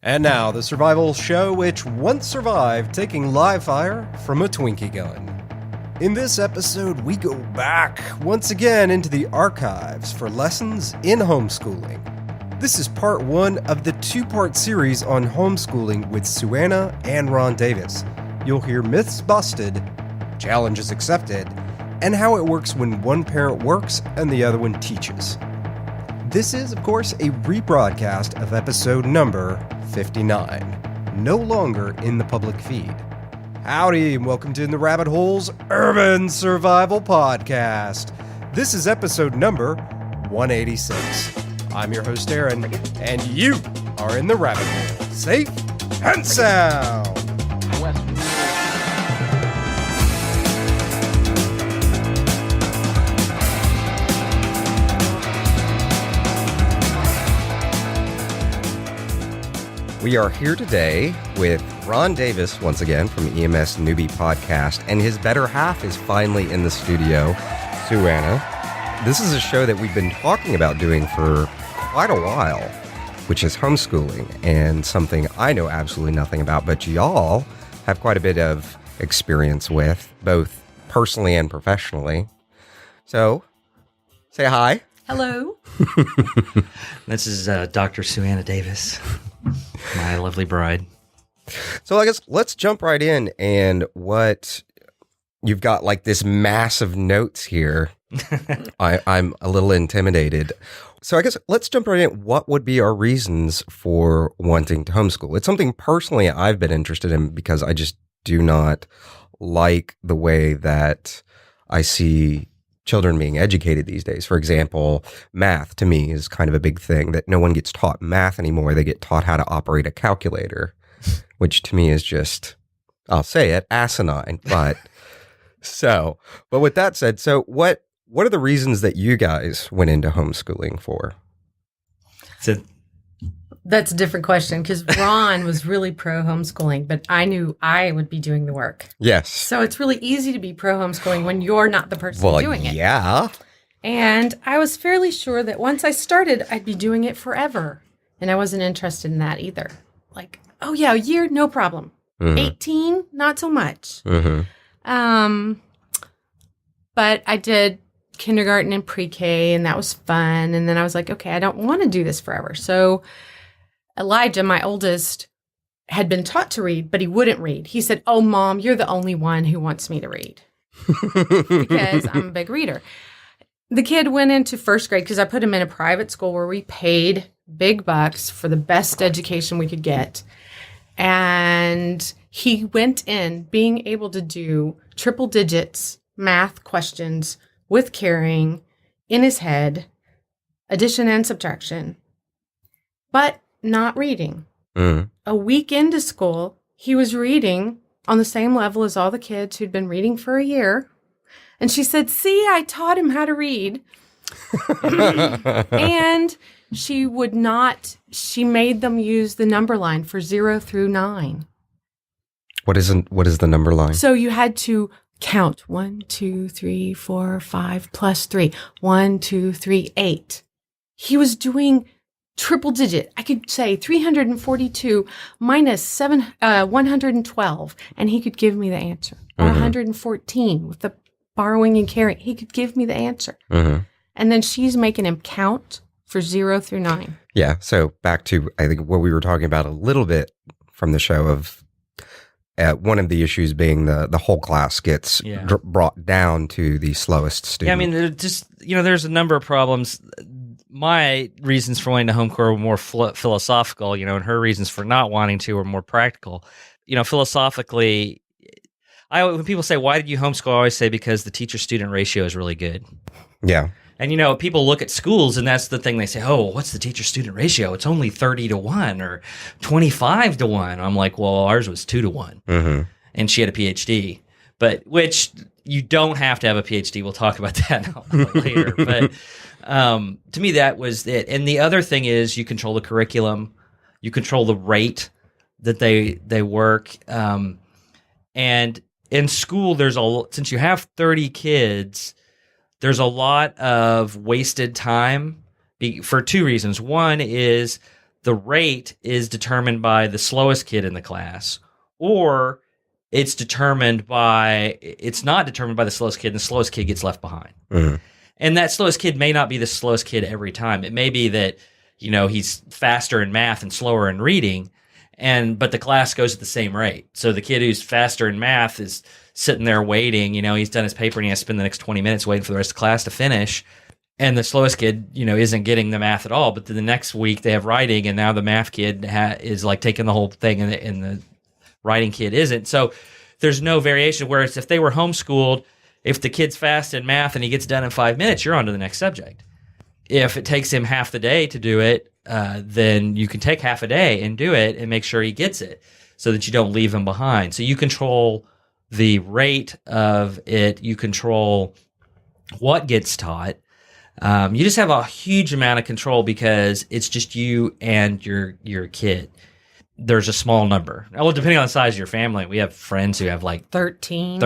And now, the survival show which once survived taking live fire from a Twinkie gun. In this episode, we go back once again into the archives for lessons in homeschooling. This is part one of the two-part series on homeschooling with Suanna and Ron Davis. You'll hear myths busted, challenges accepted, and how it works when one parent works and the other one teaches. This is, of course, a rebroadcast of episode number 59, no longer in the public feed. Howdy, and welcome to In the Rabbit Hole's Urban Survival Podcast. This is episode number 186. I'm your host, Aaron, and you are in the rabbit hole, safe and sound. We are here today with Ron Davis, once again, from EMS Newbie Podcast, and his better half is finally in the studio, Suanna. This is a show that we've been talking about doing for quite a while, which is homeschooling, and something I know absolutely nothing about, but y'all have quite a bit of experience with, both personally and professionally. So, say hi. Hello. This is Dr. Suanna Davis, my lovely bride. So I guess let's jump right in, and what you've got, like, this massive notes here. I'm a little intimidated. So I guess let's jump right in. What would be our reasons for wanting to homeschool? It's something personally I've been interested in because I just do not like the way that I see children being educated these days. For example, math to me is kind of a big thing that no one gets taught math anymore. They get taught how to operate a calculator, which to me is just, I'll say it, asinine. But with that said, so what are the reasons that you guys went into homeschooling for? That's a different question because Ron was really pro homeschooling, but I knew I would be doing the work. Yes. So it's really easy to be pro homeschooling when you're not the person doing it. Yeah. And I was fairly sure that once I started, I'd be doing it forever. And I wasn't interested in that either. Like, oh yeah, a year, no problem. Mm-hmm. 18, not so much. Mm-hmm. But I did kindergarten and pre-K, and that was fun. And then I was like, okay, I don't want to do this forever. So Elijah, my oldest, had been taught to read, but he wouldn't read. He said, oh, Mom, you're the only one who wants me to read because I'm a big reader. The kid went into first grade because I put him in a private school where we paid big bucks for the best education we could get. And he went in being able to do triple digits math questions with carrying in his head, addition and subtraction, but not reading. Mm. A week into school, he was reading on the same level as all the kids who'd been reading for a year. And she said, see, I taught him how to read. And she made them use the number line for 0 through 9. What is the number line? So you had to count 1, 2, 3, 4, 5 plus 3. 1, 2, 3, 8. He was doing triple digit. I could say 342 minus 112, and he could give me the answer. Or 114 with the borrowing and carrying. He could give me the answer. Mm-hmm. And then she's making him count for 0 through 9. Yeah. So back to, I think, what we were talking about a little bit from the show of one of the issues being the whole class gets brought down to the slowest student. Yeah, I mean, there's a number of problems. My reasons for wanting to homeschool were more philosophical, and her reasons for not wanting to were more practical. Philosophically, when people say, why did you homeschool? I always say, because the teacher-student ratio is really good. Yeah. And, people look at schools, and that's the thing. They say, oh, what's the teacher-student ratio? It's only 30-1 or 25-1. I'm like, well, ours was 2-1. Mm-hmm. And she had a PhD, which you don't have to have a PhD. We'll talk about that later. But to me, that was it. And the other thing is you control the curriculum. You control the rate that they work. And in school, since you have 30 kids, there's a lot of wasted time for two reasons. One is the rate is determined by the slowest kid in the class, or it's not determined by the slowest kid, and the slowest kid gets left behind. Mm-hmm. And that slowest kid may not be the slowest kid every time. It may be that, he's faster in math and slower in reading, but the class goes at the same rate. So the kid who's faster in math is sitting there waiting, he's done his paper and he has to spend the next 20 minutes waiting for the rest of the class to finish. And the slowest kid, isn't getting the math at all. But then the next week they have writing, and now the math kid is like taking the whole thing, and the writing kid isn't. So there's no variation. Whereas if they were homeschooled, if the kid's fast in math and he gets done in 5 minutes, you're on to the next subject. If it takes him half the day to do it, then you can take half a day and do it and make sure he gets it so that you don't leave him behind. So you control the rate of it. You control what gets taught. You just have a huge amount of control because it's just you and your kid. There's a small number. Well, depending on the size of your family, we have friends who have like 13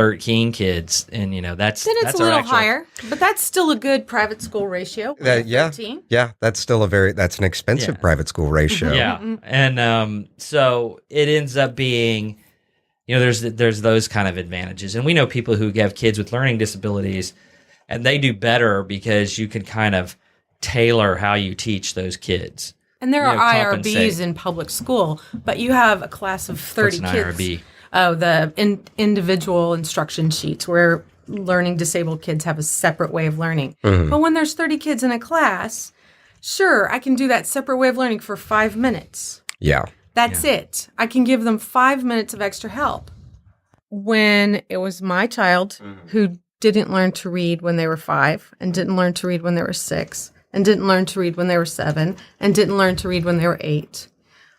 kids, and that's then it's that's a little our actual, higher, but that's still a good private school ratio. 13. That's still that's an expensive private school ratio. Yeah, and so it ends up being, there's those kind of advantages, and we know people who have kids with learning disabilities, and they do better because you can kind of tailor how you teach those kids. And there are IRBs in public school, but you have a class of 30 What's an kids. IRB? Oh, the individual instruction sheets where learning disabled kids have a separate way of learning. Mm-hmm. But when there's 30 kids in a class, sure, I can do that separate way of learning for 5 minutes. Yeah. That's it. I can give them 5 minutes of extra help. When it was my child who didn't learn to read when they were 5 and didn't learn to read when they were 6 and didn't learn to read when they were 7 and didn't learn to read when they were 8,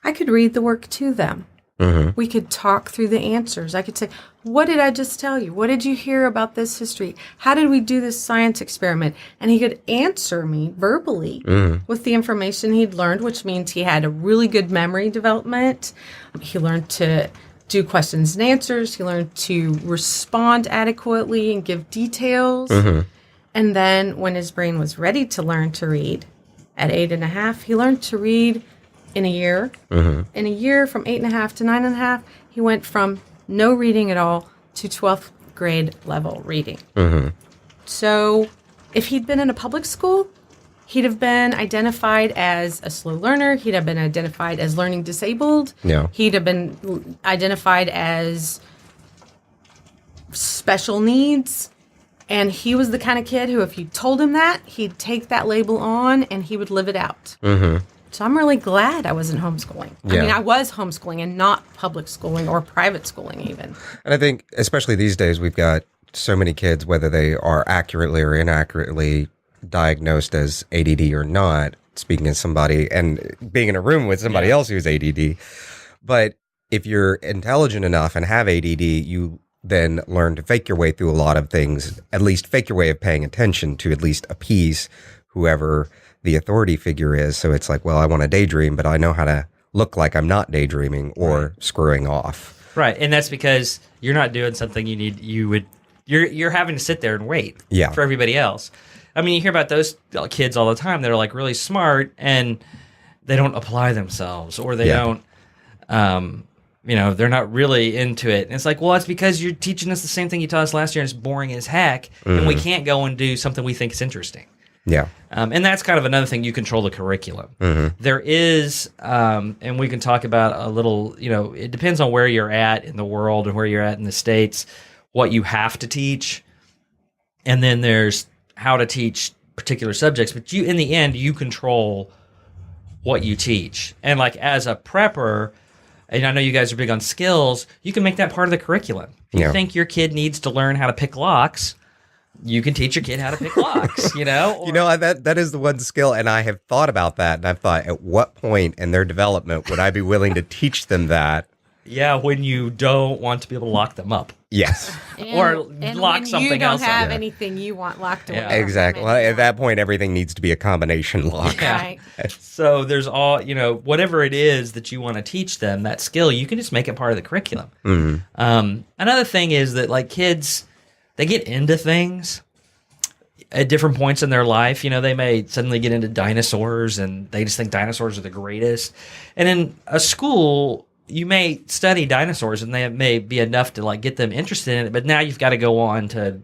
I could read the work to them. Mm-hmm. We could talk through the answers. I could say, what did I just tell you? What did you hear about this history? How did we do this science experiment? And he could answer me verbally with the information he'd learned, which means he had a really good memory development. He learned to do questions and answers. He learned to respond adequately and give details. Mm-hmm. And then when his brain was ready to learn to read at 8.5, he learned to read in a year. Mm-hmm. In a year, from 8.5 to 9.5, he went from no reading at all to 12th grade level reading. Mm-hmm. So if he'd been in a public school, he'd have been identified as a slow learner. He'd have been identified as learning disabled. Yeah. He'd have been identified as special needs. And he was the kind of kid who, if you told him that, he'd take that label on and he would live it out. Mm-hmm. So I'm really glad I wasn't homeschooling. Yeah. I mean, I was homeschooling and not public schooling or private schooling even. And I think, especially these days, we've got so many kids, whether they are accurately or inaccurately diagnosed as ADD or not, speaking as somebody and being in a room with somebody else who's ADD. But if you're intelligent enough and have ADD, you then learn to fake your way through a lot of things, at least fake your way of paying attention to at least appease whoever the authority figure is. So it's like, well, I want to daydream, but I know how to look like I'm not daydreaming or screwing off. Right. And that's because you're not doing something you're having to sit there and wait for everybody else. I mean, you hear about those kids all the time that are like really smart and they don't apply themselves, or they don't, they're not really into it. And it's like, well, it's because you're teaching us the same thing you taught us last year and it's boring as heck. And we can't go and do something we think is interesting. Yeah. And that's kind of another thing. You control the curriculum. Mm-hmm. There is, and we can talk about a little, it depends on where you're at in the world and where you're at in the States, what you have to teach. And then there's how to teach particular subjects. But in the end, you control what you teach. And like as a prepper, and I know you guys are big on skills, you can make that part of the curriculum. If you think your kid needs to learn how to pick locks, you can teach your kid how to pick locks, Or, that is the one skill, and I have thought about that, and I've thought, at what point in their development would I be willing to teach them that? Yeah, when you don't want to be able to lock them up. Yes. Or lock something else up. You don't have anything you want locked away. Yeah. Exactly. Well, at that point, everything needs to be a combination lock. Yeah. Right. So there's whatever it is that you want to teach them, that skill, you can just make it part of the curriculum. Mm-hmm. Another thing is that like kids, they get into things. at different points in their life, they may suddenly get into dinosaurs and they just think dinosaurs are the greatest. And in a school, you may study dinosaurs and they may be enough to like get them interested in it, but now you've got to go on to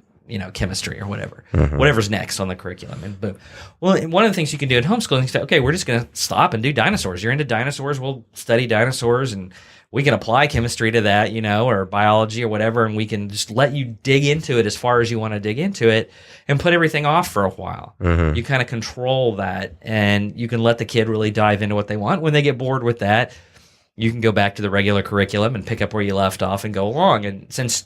chemistry or whatever, whatever's next on the curriculum. And boom. Well, one of the things you can do at homeschooling is say, okay, we're just going to stop and do dinosaurs. You're into dinosaurs. We'll study dinosaurs and we can apply chemistry to that, or biology or whatever. And we can just let you dig into it as far as you want to dig into it and put everything off for a while. You kind of control that and you can let the kid really dive into what they want. When they get bored with that, you can go back to the regular curriculum and pick up where you left off and go along. And since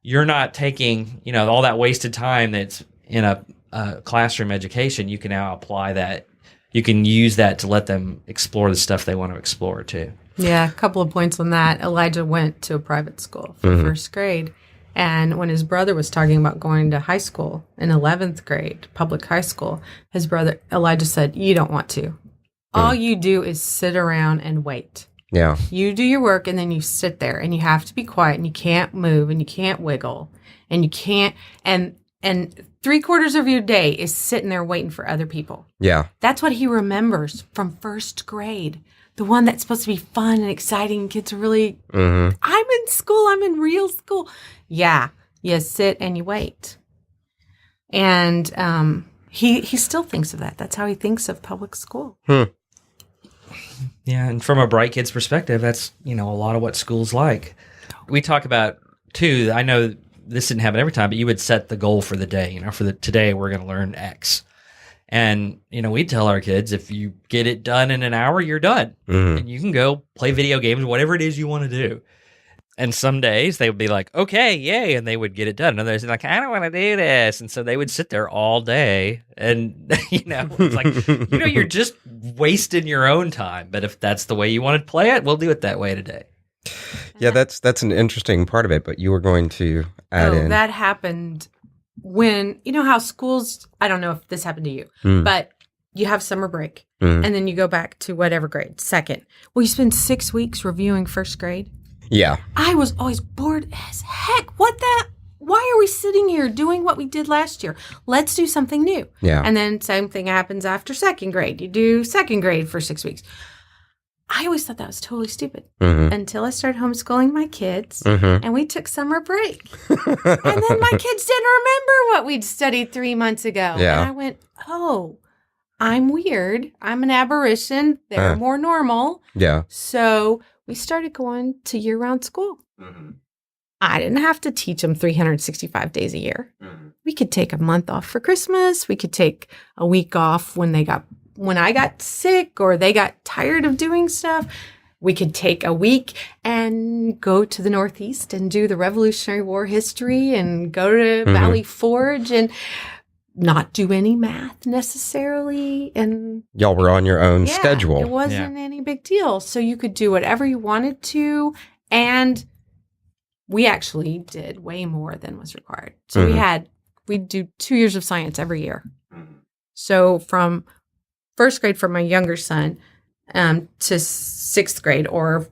you're not taking, all that wasted time that's in a classroom education, you can now apply that. You can use that to let them explore the stuff they want to explore too. Yeah, a couple of points on that. Elijah went to a private school for first grade. And when his brother was talking about going to high school in 11th grade, public high school, his brother, Elijah, said, you don't want to. All you do is sit around and wait. Yeah. You do your work and then you sit there and you have to be quiet and you can't move and you can't wiggle and you can't, and 3/4 of your day is sitting there waiting for other people. Yeah. That's what he remembers from first grade. The one that's supposed to be fun and exciting. Kids are really, I'm in school. I'm in real school. Yeah. You sit and you wait. And he still thinks of that. That's how he thinks of public school. Yeah, and from a bright kid's perspective, that's, a lot of what school's like. We talk about, too, I know this didn't happen every time, but you would set the goal for the day, today we're going to learn X. And, we tell our kids, if you get it done in an hour, you're done. And you can go play video games, whatever it is you want to do. And some days they would be like, okay, yay, and they would get it done. And others are like, I don't want to do this. And so they would sit there all day. And, it's like, you're just wasting your own time. But if that's the way you want to play it, we'll do it that way today. Yeah, that's an interesting part of it. But you were going to add in. That happened when, how schools, I don't know if this happened to you, but you have summer break. And then you go back to whatever grade, second. Well, you spend 6 weeks reviewing first grade. Yeah. I was always bored as heck. Why are we sitting here doing what we did last year? Let's do something new. Yeah. And then same thing happens after second grade. You do second grade for 6 weeks. I always thought that was totally stupid until I started homeschooling my kids and we took summer break. And then my kids didn't remember what we'd studied 3 months ago. Yeah. And I went, oh, I'm weird. I'm an aberration. They're more normal. Yeah. So we started going to year-round school. I didn't have to teach them 365 days a year. We could take a month off for Christmas. We could take a week off when I got sick or they got tired of doing stuff. We could take a week and go to the Northeast and do the Revolutionary War history and go to Valley Forge and not do any math necessarily. And y'all were on your own schedule. It wasn't any big deal. So you could do whatever you wanted to. And we actually did way more than was required. So we'd do 2 years of science every year. So from first grade for my younger son to sixth grade, or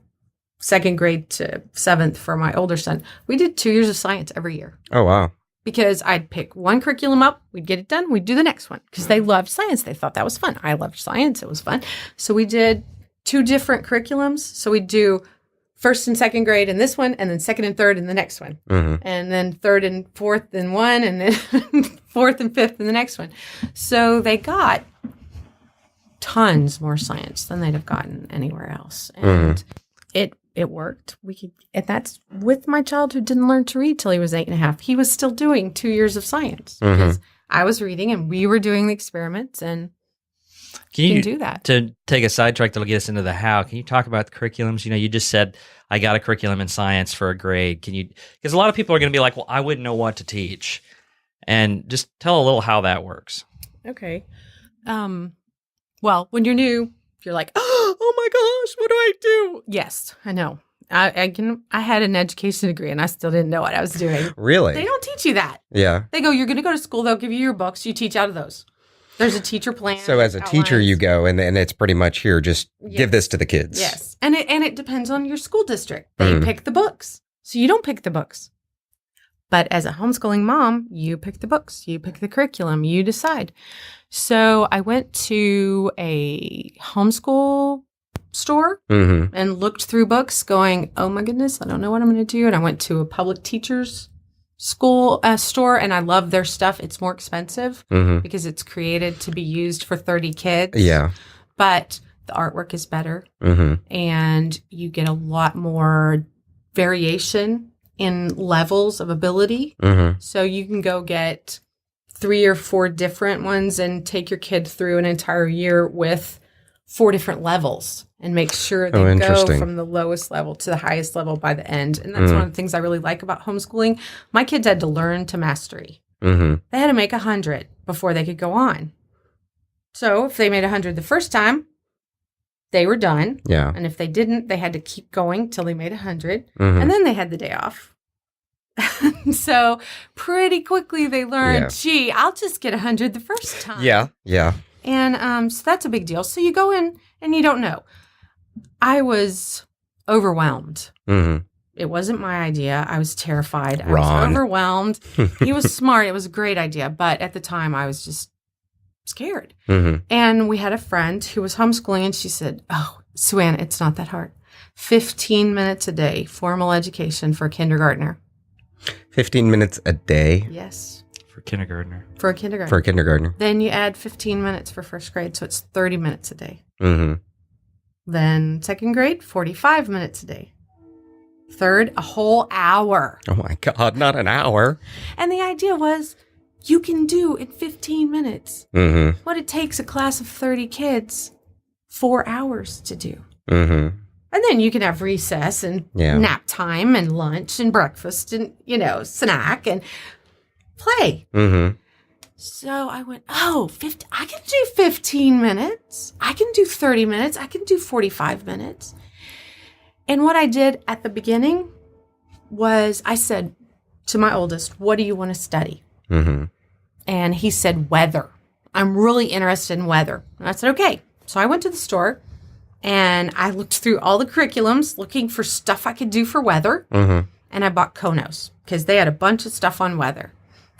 second grade to seventh for my older son, we did 2 years of science every year. Oh, wow. Because I'd pick one curriculum up, we'd get it done, we'd do the next one. Because they loved science. They thought that was fun. I loved science. It was fun. So we did 2 different curriculums. So we'd do first and second grade in this one, and then second and third in the next one. And then third and fourth in one, and then fourth and fifth in the next one. So they got tons more science than they'd have gotten anywhere else. And it worked. And that's with my child who didn't learn to read till he was 8.5. He was still doing 2 years of science because I was reading and we were doing the experiments, and you can do that. To take a sidetrack that'll get us into the how, can you talk about the curriculums? You just said, I got a curriculum in science for a grade. Because a lot of people are going to be like, well, I wouldn't know what to teach. And just tell a little how that works. Okay. Well, when you're new, you're like, oh my gosh, what do I do? Yes, I know. I had an education degree and I still didn't know what I was doing. Really? They don't teach you that. Yeah. They go, you're going to go to school. They'll give you your books. You teach out of those. There's a teacher plan. So as a teacher, you go and it's pretty much here. Just give this to the kids. Yes. And it depends on your school district. They pick the books. So you don't pick the books. But as a homeschooling mom, you pick the books, you pick the curriculum, you decide. So I went to a homeschool store and looked through books going, oh my goodness, I don't know what I'm going to do. And I went to a public teacher's school store, and I love their stuff. It's more expensive because it's created to be used for 30 kids. Yeah. But the artwork is better, and you get a lot more variation in levels of ability. So you can go get 3 or 4 different ones and take your kid through an entire year with 4 different levels and make sure they go from the lowest level to the highest level by the end. And that's one of the things I really like about homeschooling. My kids had to learn to mastery. They had to make 100 before they could go on. So if they made 100 the first time, they were done. Yeah. And if they didn't, they had to keep going till they made 100. And then they had the day off. So pretty quickly they learned, gee, I'll just get 100 the first time. Yeah. Yeah. And so that's a big deal. So you go in and you don't know. I was overwhelmed. It wasn't my idea. I was terrified. I was overwhelmed. He was smart. It was a great idea. But at the time, I was just scared. And we had a friend who was homeschooling, and she said, oh, Suanna, it's not that hard. 15 minutes a day, formal education for a kindergartner. 15 minutes a day? Yes. For kindergartner. For a kindergartner. For a kindergartner. Then you add 15 minutes for first grade, so it's 30 minutes a day. Mm-hmm. Then second grade, 45 minutes a day. Third, a whole hour. Oh my God, not an hour. And the idea was you can do in 15 minutes what it takes a class of 30 kids 4 hours to do. Mm-hmm. And then you can have recess and nap time and lunch and breakfast and, snack and play. Mm-hmm. So I went, I can do 15 minutes. I can do 30 minutes. I can do 45 minutes. And what I did at the beginning was I said to my oldest, what do you want to study? Mm-hmm. And he said, weather. I'm really interested in weather. And I said, okay. So I went to the store and I looked through all the curriculums looking for stuff I could do for weather. Mm-hmm. And I bought Konos because they had a bunch of stuff on weather.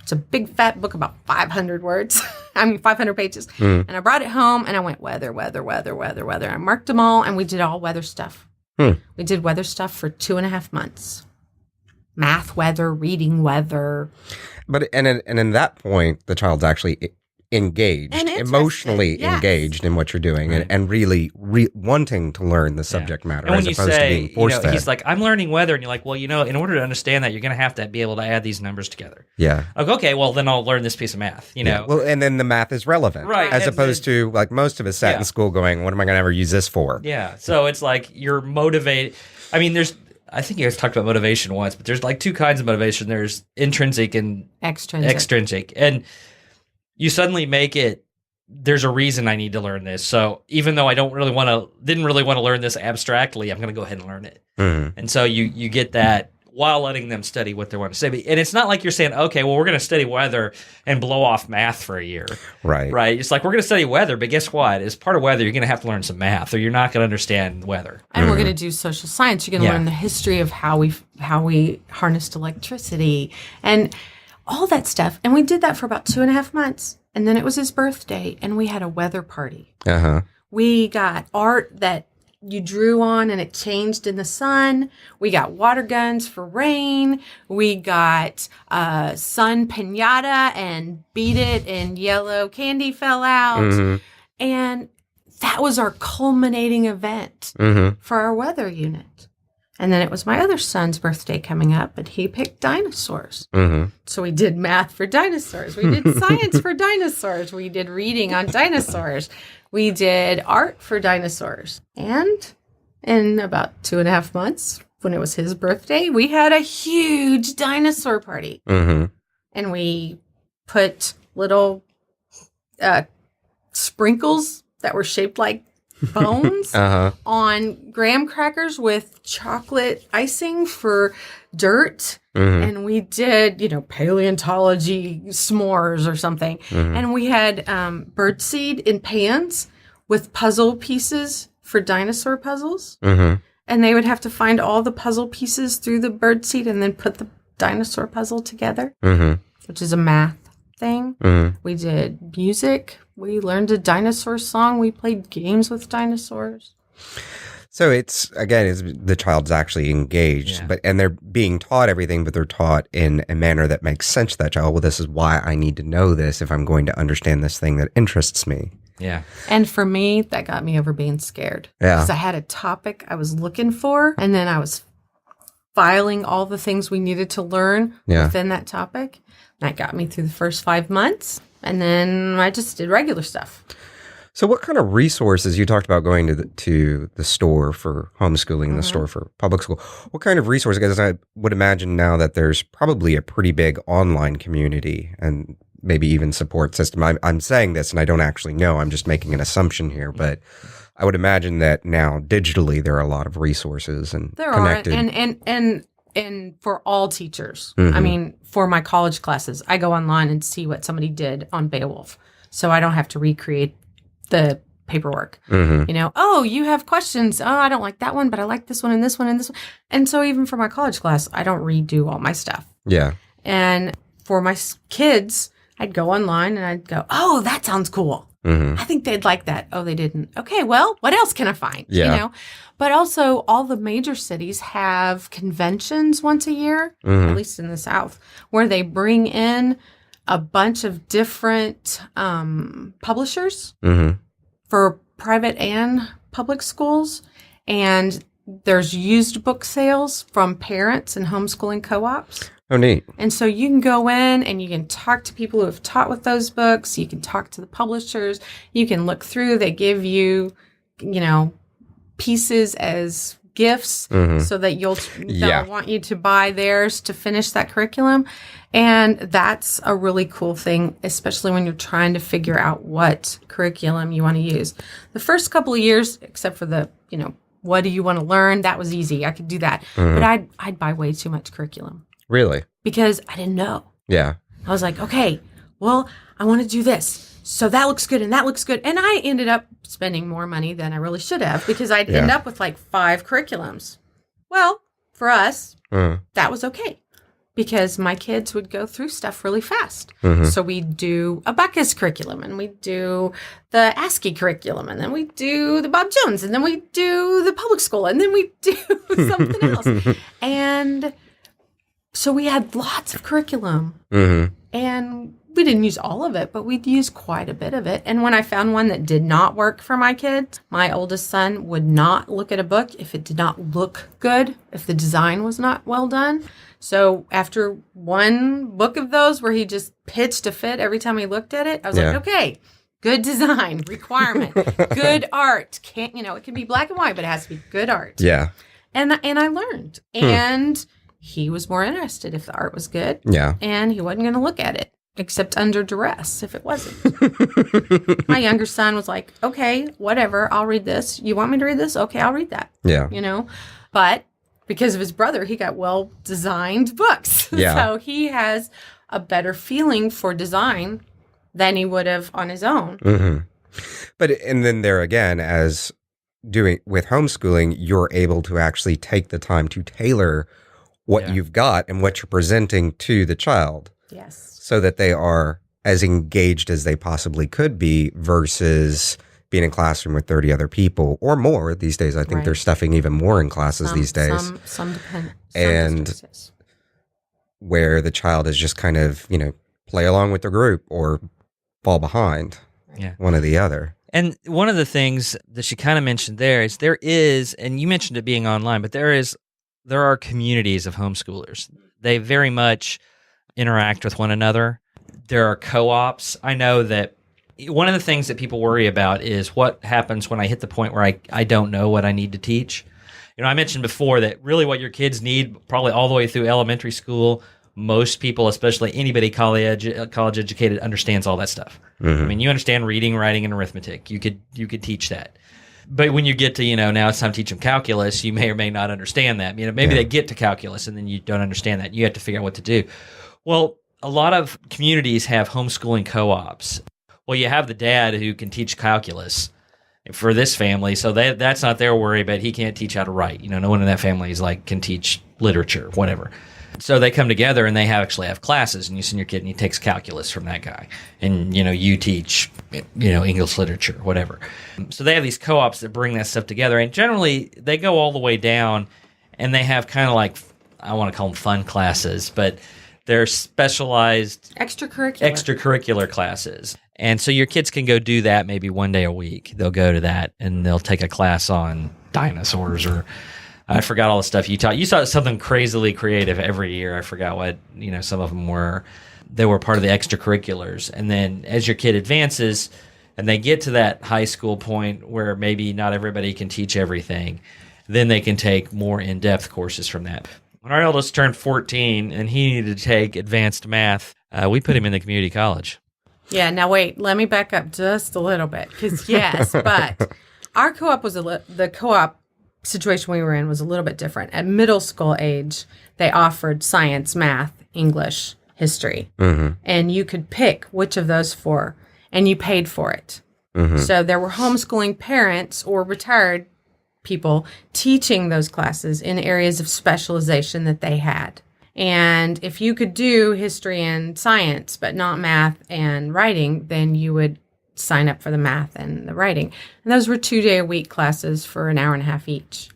It's a big fat book about 500 words. 500 pages. Mm. And I brought it home and I went weather. I marked them all and we did all weather stuff. Mm. We did weather stuff for 2.5 months. Math weather, reading weather. But and in that point, the child's actually engaged, emotionally engaged in what you're doing, and really wanting to learn the subject matter, and as opposed to being forced fed. He's like, I'm learning weather, and you're like, well, in order to understand that, you're going to have to be able to add these numbers together. Yeah. Like, okay, well, then I'll learn this piece of math, Yeah. Well, and then the math is relevant, right? As opposed to, like, most of us sat in school going, what am I going to ever use this for? Yeah. So it's like you're motivated. I mean, I think you guys talked about motivation once, but there's like 2 kinds of motivation. There's intrinsic and extrinsic. And you suddenly make it, there's a reason I need to learn this. So even though I didn't really want to learn this abstractly, I'm going to go ahead and learn it. Mm-hmm. And so you get that while letting them study what they want to study. And it's not like you're saying, okay, well, we're going to study weather and blow off math for a year. Right. Right. It's like, we're going to study weather, but guess what? As part of weather, you're going to have to learn some math or you're not going to understand weather. And we're going to do social science. You're going to learn the history of how we harnessed electricity and all that stuff. And we did that for about 2.5 months. And then it was his birthday and we had a weather party. Uh-huh. We got art that you drew on and it changed in the sun. We got water guns for rain. We got sun piñata and beat it and yellow candy fell out. Mm-hmm. And that was our culminating event for our weather unit. And then it was my other son's birthday coming up, and he picked dinosaurs. Mm-hmm. So we did math for dinosaurs. We did science for dinosaurs. We did reading on dinosaurs. We did art for dinosaurs. And in about 2.5 months, when it was his birthday, we had a huge dinosaur party. Mm-hmm. And we put little sprinkles that were shaped like bones on graham crackers with chocolate icing for dirt. Mm-hmm. And we did, paleontology s'mores or something. Mm-hmm. And we had birdseed in pans with puzzle pieces for dinosaur puzzles. Mm-hmm. And they would have to find all the puzzle pieces through the birdseed and then put the dinosaur puzzle together, Mm-hmm. which is a math thing. Mm-hmm. We did music. We learned a dinosaur song. We played games with dinosaurs. So it's the child's actually engaged, Yeah. and they're being taught everything, but they're taught in a manner that makes sense to that child. Well, this is why I need to know this if I'm going to understand this thing that interests me. Yeah. And for me, that got me over being scared. Yeah. Because I had a topic I was looking for, and then I was filing all the things we needed to learn within that topic. That got me through the first 5 months, and then I just did regular stuff. So what kind of resources, you talked about going to the store for homeschooling, the store for public school. What kind of resources? Because I would imagine now that there's probably a pretty big online community and maybe even support system. I'm saying this and I don't actually know. I'm just making an assumption here. But I would imagine that now digitally there are a lot of resources and connected. And for all teachers. I mean, for my college classes, I go online and see what somebody did on Beowulf. So I don't have to recreate the paperwork. You know, oh, you have questions. Oh, I don't like that one, but I like this one and this one and this one. And so even for my college class, I don't redo all my stuff. Yeah. And for my kids, I'd go online and I'd go, oh, that sounds cool. I think they'd like that. Oh, they didn't. Okay, well, what else can I find? Yeah. You know, but also all the major cities have conventions once a year, at least in the South, where they bring in a bunch of different publishers for private and public schools. And there's used book sales from parents and homeschooling co-ops. Oh, neat. And so you can go in and you can talk to people who have taught with those books. You can talk to the publishers. You can look through. They give you, pieces as gifts so that they'll want you to buy theirs to finish that curriculum. And that's a really cool thing, especially when you're trying to figure out what curriculum you want to use. The first couple of years, except for the, what do you want to learn? That was easy. I could do that. But I'd buy way too much curriculum. Really? Because I didn't know. Yeah. I was like, okay, well, I want to do this. So that looks good and that looks good. And I ended up spending more money than I really should have because I'd end up with like 5 curriculums. Well, for us, that was okay because my kids would go through stuff really fast. So we'd do a Bacchus curriculum and we'd do the ASCII curriculum and then we'd do the Bob Jones and then we'd do the public school and then we'd do something else. And so we had lots of curriculum and we didn't use all of it, but we'd use quite a bit of it. And when I found one that did not work for my kids, my oldest son would not look at a book if it did not look good, if the design was not well done. So after one book of those where he just pitched a fit every time he looked at it, I was like, okay, good design, requirement, good art. It can be black and white, but it has to be good art. Yeah. And I learned. And he was more interested if the art was good. Yeah. And he wasn't going to look at it. Except under duress if it wasn't. My younger son was like, okay, whatever, I'll read this. You want me to read this? Okay, I'll read that. Yeah. But because of his brother, he got well-designed books. Yeah. So he has a better feeling for design than he would have on his own. But, and then there again, as doing with homeschooling, you're able to actually take the time to tailor what you've got and what you're presenting to the child. Yes. So that they are as engaged as they possibly could be versus being in a classroom with 30 other people or more these days. I think they're stuffing even more in classes these days. Some depend. And districts, where the child is just kind of, play along with the group or fall behind one or the other. And one of the things that she kind of mentioned there is, and you mentioned it being online, but there are communities of homeschoolers. They very much interact with one another. There are co-ops. I know that one of the things that people worry about is what happens when I hit the point where I don't know what I need to teach. I mentioned before that really what your kids need, probably all the way through elementary school, most people, especially anybody college educated, understands all that stuff. I mean, you understand reading, writing, and arithmetic. You could teach that. But when you get to, now it's time to teach them calculus, you may or may not understand that. Maybe they get to calculus and then you don't understand that. You have to figure out what to do. Well, a lot of communities have homeschooling co-ops. Well, you have the dad who can teach calculus for this family, so that's not their worry, but he can't teach how to write. No one in that family is can teach literature, whatever. So they come together and they actually have classes, and you send your kid and he takes calculus from that guy. And, you teach, English literature, whatever. So they have these co-ops that bring that stuff together. And generally, they go all the way down, and they have kind of like, I want to call them fun classes, but they're specialized extracurricular classes. And so your kids can go do that maybe one day a week. They'll go to that, and they'll take a class on dinosaurs, or I forgot all the stuff you taught. You taught something crazily creative every year. I forgot what, some of them were. They were part of the extracurriculars. And then as your kid advances and they get to that high school point where maybe not everybody can teach everything, then they can take more in-depth courses from that. When our eldest turned 14 and he needed to take advanced math, we put him in the community college. Yeah, now wait, let me back up just a little bit. Because yes, but our co-op was the co-op situation we were in was a little bit different. At middle school age, they offered science, math, English, history. Mm-hmm. And you could pick which of those four, and you paid for it. Mm-hmm. So there were homeschooling parents or retired people teaching those classes in areas of specialization that they had. And if you could do history and science, but not math and writing, then you would sign up for the math and the writing. And those were 2-day-a-week classes for an hour and a half each.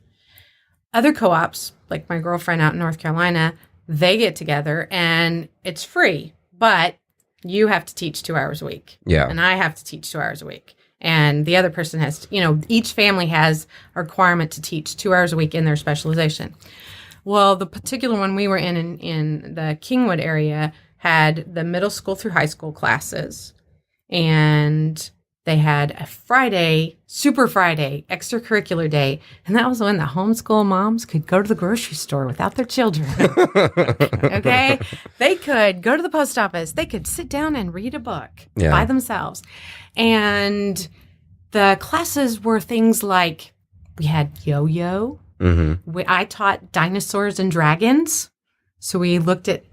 Other co-ops, like my girlfriend out in North Carolina, they get together and it's free, but you have to teach 2 hours a week. Yeah. And I have to teach 2 hours a week. And the other person has to, each family has a requirement to teach 2 hours a week in their specialization. Well, the particular one we were in the Kingwood area had the middle school through high school classes. And they had a Friday, Super Friday, extracurricular day. And that was when the homeschool moms could go to the grocery store without their children. Okay? They could go to the post office. They could sit down and read a book by themselves. And the classes were things like, we had yo-yo. Mm-hmm. I taught dinosaurs and dragons. So we looked at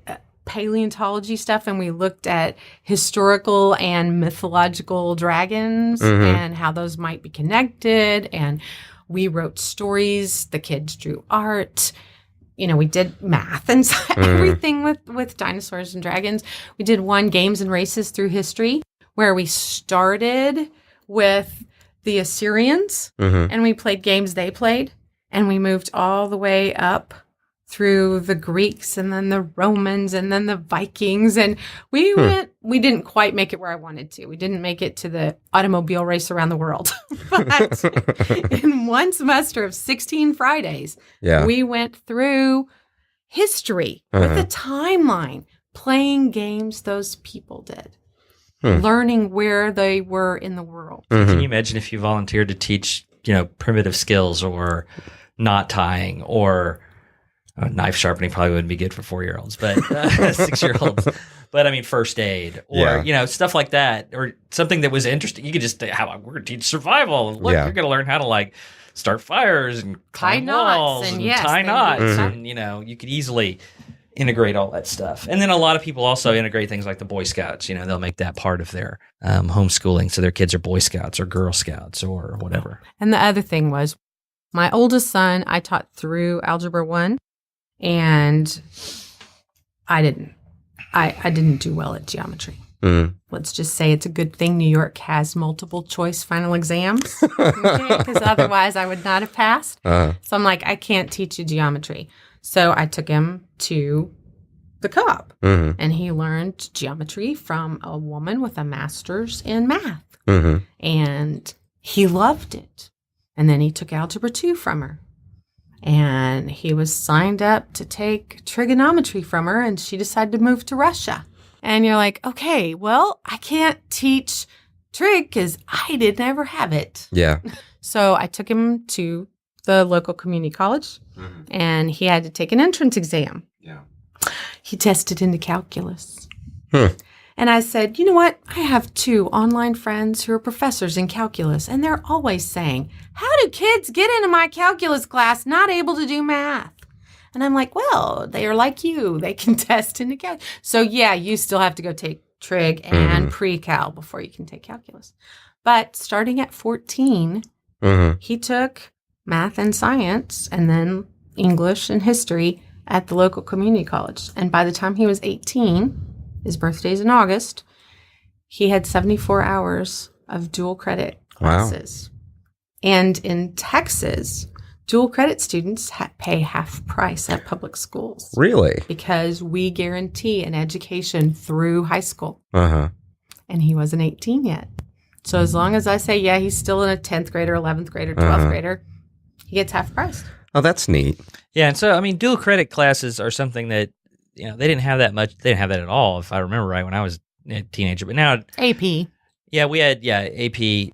paleontology stuff, and we looked at historical and mythological dragons and how those might be connected. And we wrote stories. The kids drew art. We did math and everything with dinosaurs and dragons. We did one games and races through history, where we started with the Assyrians and we played games they played, and we moved all the way up through the Greeks and then the Romans and then the Vikings. And we didn't quite make it where I wanted to. We didn't make it to the automobile race around the world. But in one semester of 16 Fridays, we went through history with a timeline, playing games those people did, learning where they were in the world. Can you imagine if you volunteered to teach, primitive skills or knot tying or knife sharpening? Probably wouldn't be good for 4-year-olds, but 6-year-olds. But I mean, first aid or, stuff like that, or something that was interesting. You could just say, we're going to teach survival. Look, you're going to learn how to start fires and climb walls and tie knots. And, you could easily integrate all that stuff. And then a lot of people also integrate things like the Boy Scouts. They'll make that part of their homeschooling. So their kids are Boy Scouts or Girl Scouts or whatever. And the other thing was, my oldest son, I taught through Algebra 1. And I didn't do well at geometry. Let's just say it's a good thing New York has multiple choice final exams, because otherwise I would not have passed. So I'm like, I can't teach you geometry. So I took him to the co-op, and he learned geometry from a woman with a master's in math. And he loved it. And then he took Algebra 2 from her. And he was signed up to take trigonometry from her, and she decided to move to Russia. And you're like, okay, well, I can't teach trig because I didn't ever have it. Yeah. So I took him to the local community college, and he had to take an entrance exam. Yeah. He tested into calculus. And I said, you know what? I have 2 online friends who are professors in calculus, and they're always saying, how do kids get into my calculus class not able to do math? And I'm like, well, they are like you. They can test into calculus. So, yeah, you still have to go take trig and pre-cal before you can take calculus. But starting at 14, he took math and science and then English and history at the local community college. And by the time he was 18, his birthday's in August, he had 74 hours of dual credit classes. Wow. And in Texas, dual credit students pay half price at public schools. Really? Because we guarantee an education through high school. Uh-huh. And he wasn't 18 yet. So as long as I say, yeah, he's still in a 10th grader, 11th grader, 12th grader, he gets half price. Oh, that's neat. Yeah, and so, I mean, dual credit classes are something that, they didn't have that much. They didn't have that at all, if I remember right, when I was a teenager. But now... AP. Yeah, we had, AP.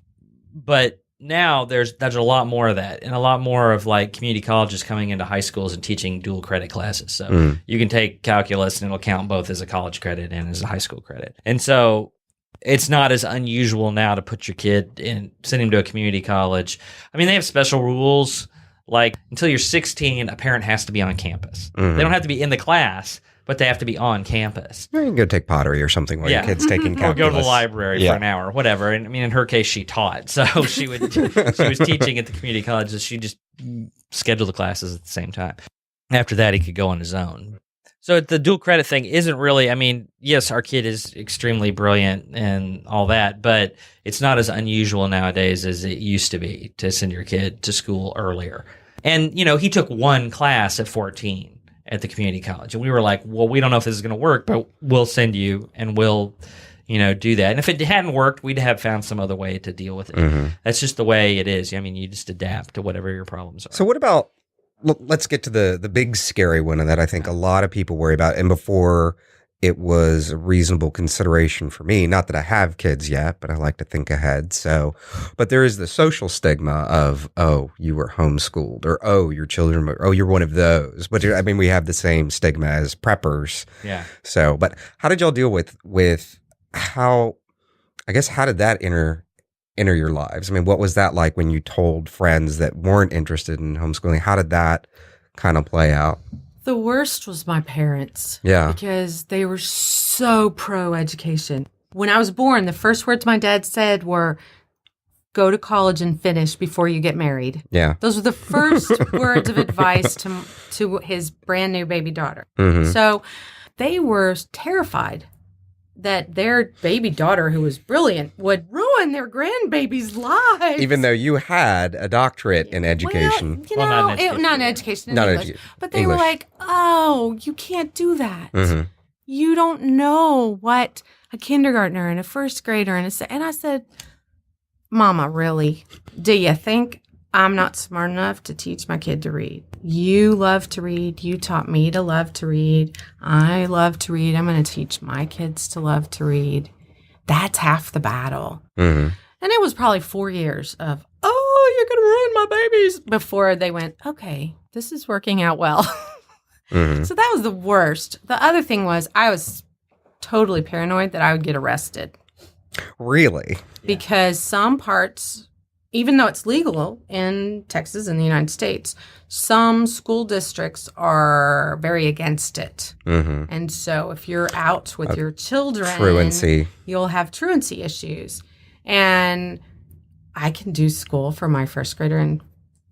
But now there's a lot more of that, and a lot more of, like, community colleges coming into high schools and teaching dual credit classes. So you can take calculus, and it'll count both as a college credit and as a high school credit. And so... it's not as unusual now to put your kid in, send him to a community college. I mean, they have special rules, like until you're 16, a parent has to be on campus. They don't have to be in the class, but they have to be on campus. You can go take pottery or something while your kid's taking calculus. Or go to the library for an hour or whatever. And I mean, in her case, she taught. So she was teaching at the community college, so she just scheduled the classes at the same time. After that, he could go on his own. So the dual credit thing isn't really, I mean, yes, our kid is extremely brilliant and all that, but it's not as unusual nowadays as it used to be to send your kid to school earlier. And, he took one class at 14 at the community college. And we were like, well, we don't know if this is going to work, but we'll send you and we'll, do that. And if it hadn't worked, we'd have found some other way to deal with it. That's just the way it is. I mean, you just adapt to whatever your problems are. So what about... let's get to the big scary one that I think a lot of people worry about. And before it was a reasonable consideration for me, not that I have kids yet, but I like to think ahead. So, but there is the social stigma of, oh, you were homeschooled, or, oh, your children, oh, you're one of those. But I mean, we have the same stigma as preppers. Yeah. So, but how did y'all deal with how did that enter your lives? I mean, what was that like when you told friends that weren't interested in homeschooling? How did that kind of play out? The worst was my parents. Yeah. Because they were so pro-education. When I was born, the first words my dad said were, go to college and finish before you get married. Yeah. Those were the first words of advice to his brand new baby daughter. So they were terrified that their baby daughter, who was brilliant, would ruin their grandbaby's lives. Even though you had a doctorate in education. Not in education, in English. But they were like, oh, you can't do that. You don't know what a kindergartner and a first grader and I said, Mama, really? Do you think I'm not smart enough to teach my kid to read? You love to read. You taught me to love to read. I love to read. I'm going to teach my kids to love to read. That's half the battle. And it was probably 4 years of, oh, you're going to ruin my babies, before they went, okay, this is working out well. So that was the worst. The other thing was I was totally paranoid that I would get arrested. Really? Because some parts... even though it's legal in Texas and the United States, some school districts are very against it. And so if you're out with your children, you'll have truancy issues. And I can do school for my first grader in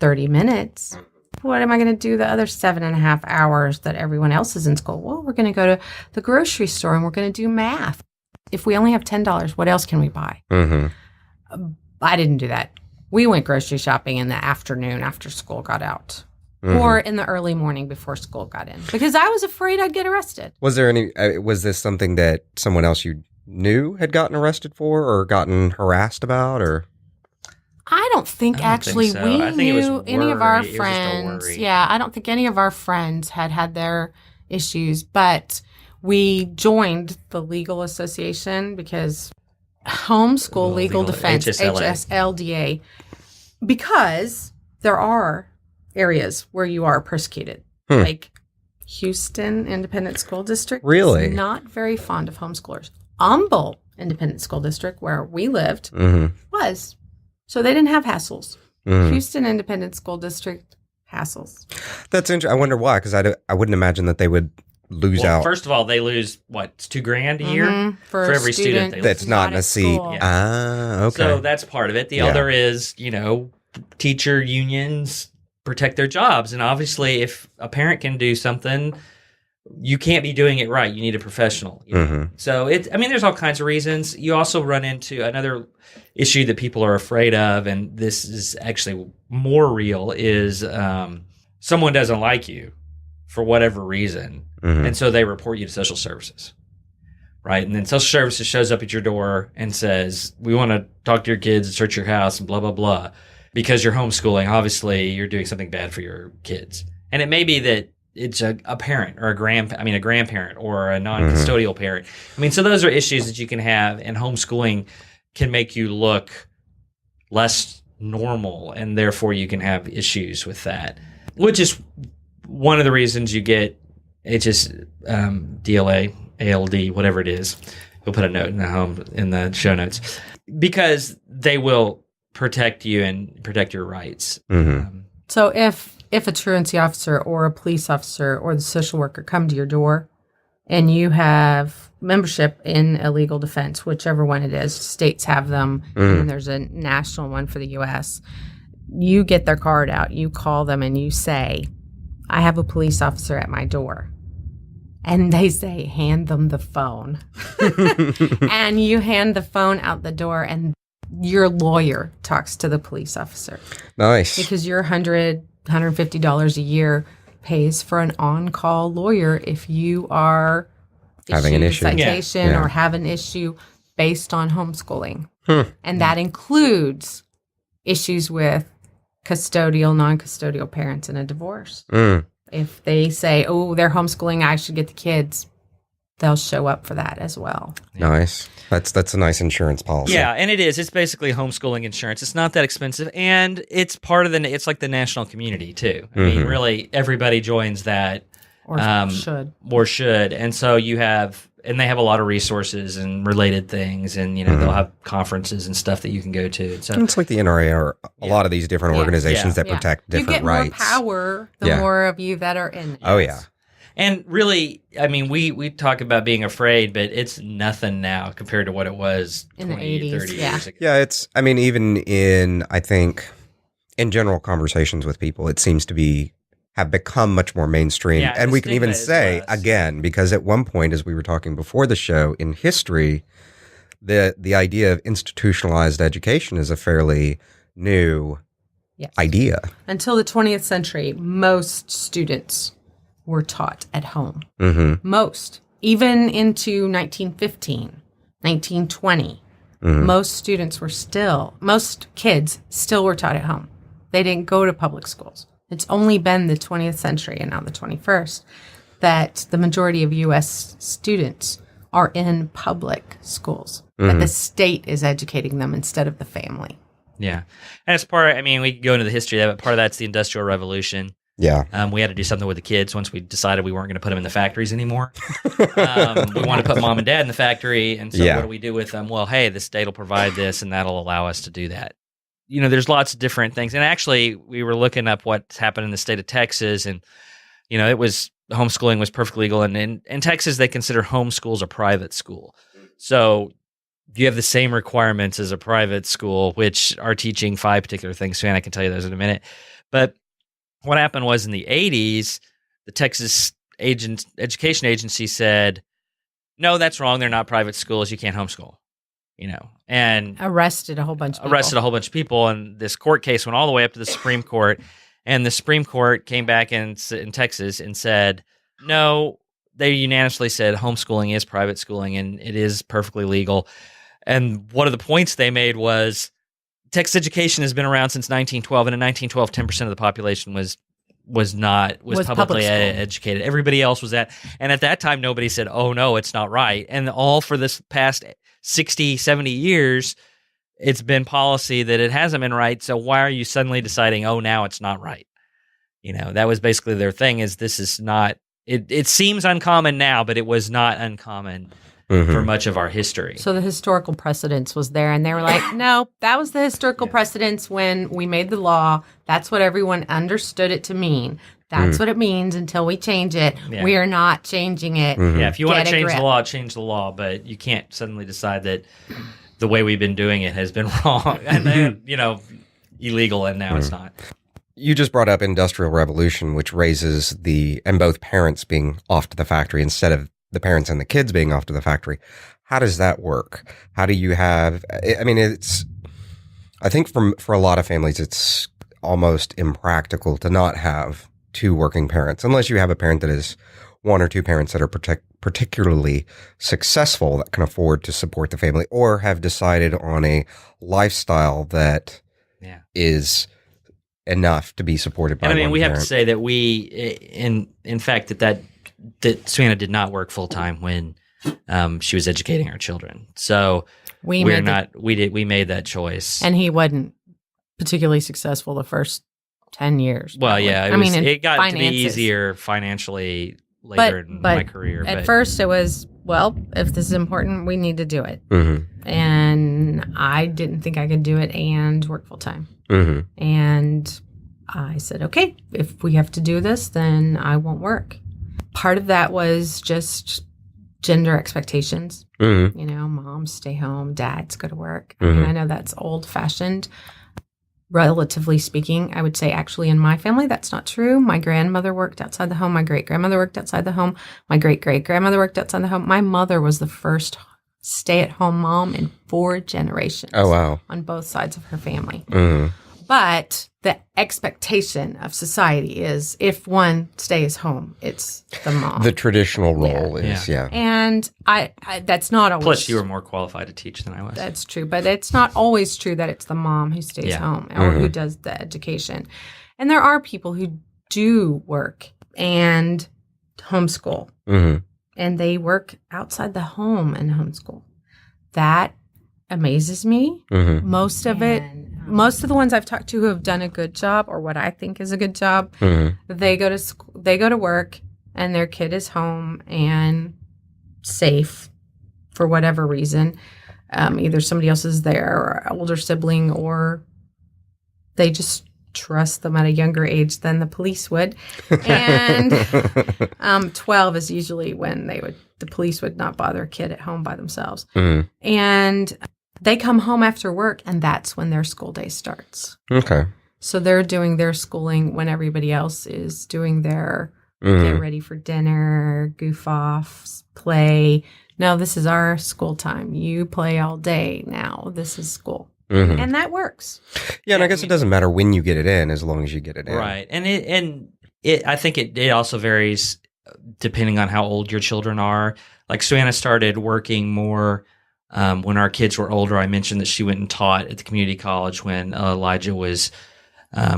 30 minutes. What am I going to do the other 7.5 hours that everyone else is in school? Well, we're going to go to the grocery store and we're going to do math. If we only have $10, what else can we buy? I didn't do that. We went grocery shopping in the afternoon after school got out, or in the early morning before school got in, because I was afraid I'd get arrested. Was there any? Was this something that someone else you knew had gotten arrested for or gotten harassed about, or? I don't think we knew any of our friends. Yeah, I don't think any of our friends had their issues, but we joined the legal association because. Homeschool Legal Defense, HSLDA, because there are areas where you are persecuted, like Houston Independent School District. Really? Is not very fond of homeschoolers. Humboldt Independent School District, where we lived, was. So they didn't have hassles. Houston Independent School District, hassles. That's interesting. I wonder why, because I wouldn't imagine that they would lose out. First of all, they lose it's $2,000 a year for every student that's not in a seat. Yeah. Ah, okay. So that's part of it. The other is, teacher unions protect their jobs. And obviously, if a parent can do something, you can't be doing it right. You need a professional. You know? So there's all kinds of reasons. You also run into another issue that people are afraid of, and this is actually more real, is someone doesn't like you for whatever reason. And so they report you to social services. Right. And then social services shows up at your door and says, we want to talk to your kids and search your house and blah, blah, blah. Because you're homeschooling, obviously you're doing something bad for your kids. And it may be that it's a parent or a grandparent or a non-custodial parent. So those are issues that you can have, and homeschooling can make you look less normal, and therefore you can have issues with that, which is one of the reasons you get DLA, ALD, whatever it is. We'll put a note in the show notes, because they will protect you and protect your rights. So if a truancy officer or a police officer or the social worker come to your door and you have membership in a legal defense, whichever one it is, states have them, and there's a national one for the U.S., you get their card out, you call them and you say, I have a police officer at my door. And they say, hand them the phone. And you hand the phone out the door, and your lawyer talks to the police officer. Nice. Because your $150 a year pays for an on-call lawyer if you are having an issue, citation or have an issue based on homeschooling. And that includes issues with custodial, non-custodial parents in a divorce. If they say, oh, they're homeschooling, I should get the kids, they'll show up for that as well. Nice. That's a nice insurance policy. Yeah, and it is. It's basically homeschooling insurance. It's not that expensive, and it's part of it's like the national community too. I mean, really, everybody joins that. Or should. And so they have a lot of resources and related things, and they'll have conferences and stuff that you can go to. So it's like the NRA or a lot of these different organizations that protect different rights. You get more power the more of you that are in it. Oh, yeah. And really, we talk about being afraid, but it's nothing now compared to what it was in the 20, 80s, 30 years ago. Yeah, even in general conversations with people, it seems to have become much more mainstream. Yeah, and we can even say, again, because at one point, as we were talking before the show, in history, the idea of institutionalized education is a fairly new idea. Until the 20th century, most students were taught at home. Most. Even into 1915, 1920, most kids still were taught at home. They didn't go to public schools. It's only been the 20th century and now the 21st that the majority of U.S. students are in public schools, that the state is educating them instead of the family. Yeah. And it's we could go into the history of it, but part of that's the Industrial Revolution. Yeah. We had to do something with the kids once we decided we weren't going to put them in the factories anymore. We want to put mom and dad in the factory, and so what do we do with them? Well, hey, the state will provide this, and that'll allow us to do that. There's lots of different things. And actually, we were looking up what's happened in the state of Texas, and, homeschooling was perfectly legal. And in Texas, they consider homeschools a private school. So you have the same requirements as a private school, which are teaching 5 particular things. Suanna, I can tell you those in a minute. But what happened was in the 80s, the Texas Education Agency said, no, that's wrong. They're not private schools. You can't homeschool. And arrested a whole bunch of people. And this court case went all the way up to the Supreme Court. And the Supreme Court came back in Texas and said, no, they unanimously said homeschooling is private schooling and it is perfectly legal. And one of the points they made was Texas education has been around since 1912. And in 1912, 10% of the population was publicly educated. Everybody else was at. And at that time, nobody said, oh, no, it's not right. And all for this past 60, 70 years, it's been policy that it hasn't been right. So why are you suddenly deciding, oh, now it's not right? That was basically their thing, is this is not, it seems uncommon now, but it was not uncommon for much of our history. So the historical precedence was there, and they were like, no, that was the historical precedence when we made the law. That's what everyone understood it to mean. That's what it means until we change it. Yeah. We are not changing it. Yeah, if you want to change the law, change the law, but you can't suddenly decide that the way we've been doing it has been wrong and illegal, and now it's not. you just brought up Industrial Revolution, which raises and both parents being off to the factory instead of the parents and the kids being off to the factory. How does that work? How do you have, I mean, I think for a lot of families, it's almost impractical to not have two working parents, unless you have a parent that is one or two parents that are particularly successful that can afford to support the family or have decided on a lifestyle that is enough to be supported by. And I mean, we parent. have to say that in fact, that Suanna did not work full time when she was educating our children. So we made that choice. And he wasn't particularly successful the first 10 years. Well, probably. yeah, it got finances. to be easier financially later in my career. At first it was, well, if this is important, we need to do it. Mm-hmm. And I didn't think I could do it and work full time. Mm-hmm. And I said, okay, if we have to do this, then I won't work. Part of that was just gender expectations. Mm-hmm. You know, moms stay home, dads go to work. Mm-hmm. I mean, I know that's old fashioned. Relatively speaking, I would say actually in my family, that's not true. My grandmother worked outside the home. My great-grandmother worked outside the home. My great-great-grandmother worked outside the home. My mother was the first stay-at-home mom in 4 generations. Oh, wow. On both sides of her family. Mm-hmm. But the expectation of society is if one stays home, it's the mom. The traditional role is. And I that's not always. Plus, you were more qualified to teach than I was. That's true. But it's not always true that it's the mom who stays home or who does the education. And there are people who do work and homeschool. Mm-hmm. And they work outside the home and homeschool. That amazes me. Mm-hmm. Most of the ones I've talked to who have done a good job or what I think is a good job, they go to school, they go to work and their kid is home and safe for whatever reason. Either somebody else is there or an older sibling, or they just trust them at a younger age than the police would. And 12 is usually when the police would not bother a kid at home by themselves. Mm-hmm. And they come home after work, and that's when their school day starts. Okay. So they're doing their schooling when everybody else is doing their get ready for dinner, goof off, play. No, this is our school time. You play all day now. This is school. Mm-hmm. And that works. Yeah, and I guess it doesn't matter when you get it in as long as you get it in. Right. And I think it also varies depending on how old your children are. Like Suanna started working more when our kids were older. I mentioned that she went and taught at the community college when Elijah was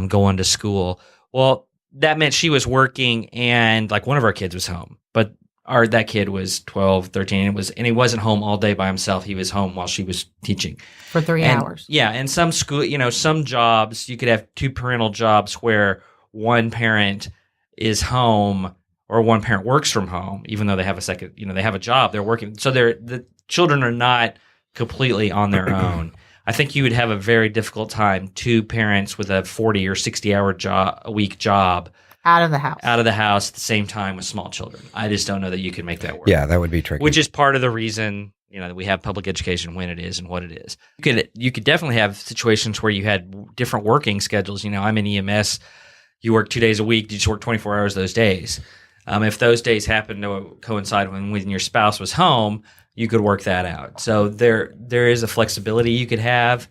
going to school. Well, that meant she was working and like one of our kids was home, but that kid was 12, 13, and he wasn't home all day by himself. He was home while she was teaching. For 3 hours. Yeah, and some school, some jobs, you could have 2 parental jobs where one parent is home or one parent works from home, even though they have a second, they have a job, they're working. So the children are not completely on their own. I think you would have a very difficult time, 2 parents with a 40 or 60-hour a week job out of the house at the same time with small children. I just don't know that you can make that work. Yeah, that would be tricky. Which is part of the reason, that we have public education when it is and what it is. You could definitely have situations where you had different working schedules. I'm in EMS. You work 2 days a week. You just work 24 hours those days. If those days happen to coincide when your spouse was home, you could work that out. So there is a flexibility you could have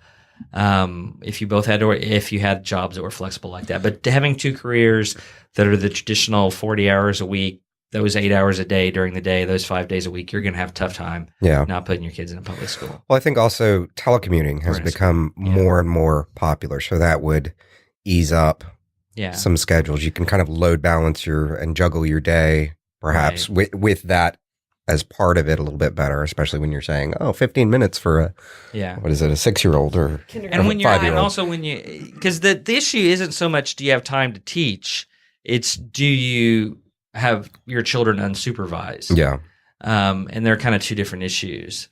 if you both had or if you had jobs that were flexible like that. But having 2 careers that are the traditional 40 hours a week, those 8 hours a day during the day, those 5 days a week, you're going to have a tough time not putting your kids in a public school. Well, I think also telecommuting has become more and more popular. So that would ease up some schedules. You can kind of load balance and juggle your day, perhaps, with that as part of it a little bit better, especially when you're saying, 15 minutes for a 6-year-old or and when a you're 5-year-old. And also because the issue isn't so much do you have time to teach, it's do you have your children unsupervised? Yeah. And they're kind of 2 different issues.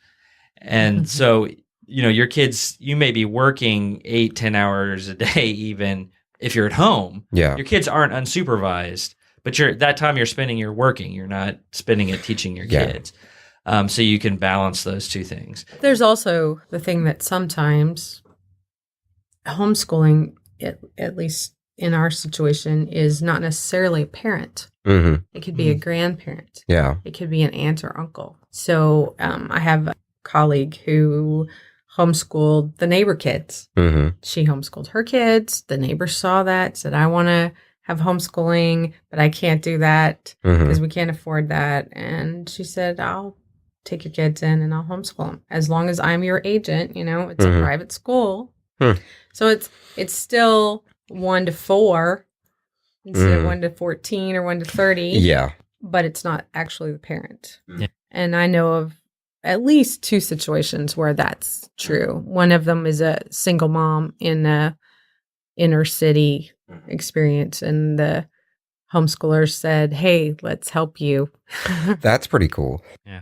And so, your kids, you may be working 8-10 hours a day, even if you're at home. Yeah. Your kids aren't unsupervised, but that time you're spending, you're working. You're not spending it teaching your kids. So you can balance those 2 things. There's also the thing that sometimes homeschooling, at least in our situation is not necessarily a parent. Mm-hmm. It could be a grandparent. Yeah. It could be an aunt or uncle. So I have a colleague who homeschooled the neighbor kids. Mm-hmm. She homeschooled her kids. The neighbor saw that, said, I want to have homeschooling, but I can't do that because we can't afford that. And she said, I'll take your kids in and I'll homeschool them as long as I'm your agent. It's a private school. So it's still 1 to 4 instead of 1 to 14 or 1 to 30. Yeah. But it's not actually the parent. Yeah. And I know of at least 2 situations where that's true. One of them is a single mom in a inner city experience, and the homeschooler said, hey, let's help you. That's pretty cool. Yeah.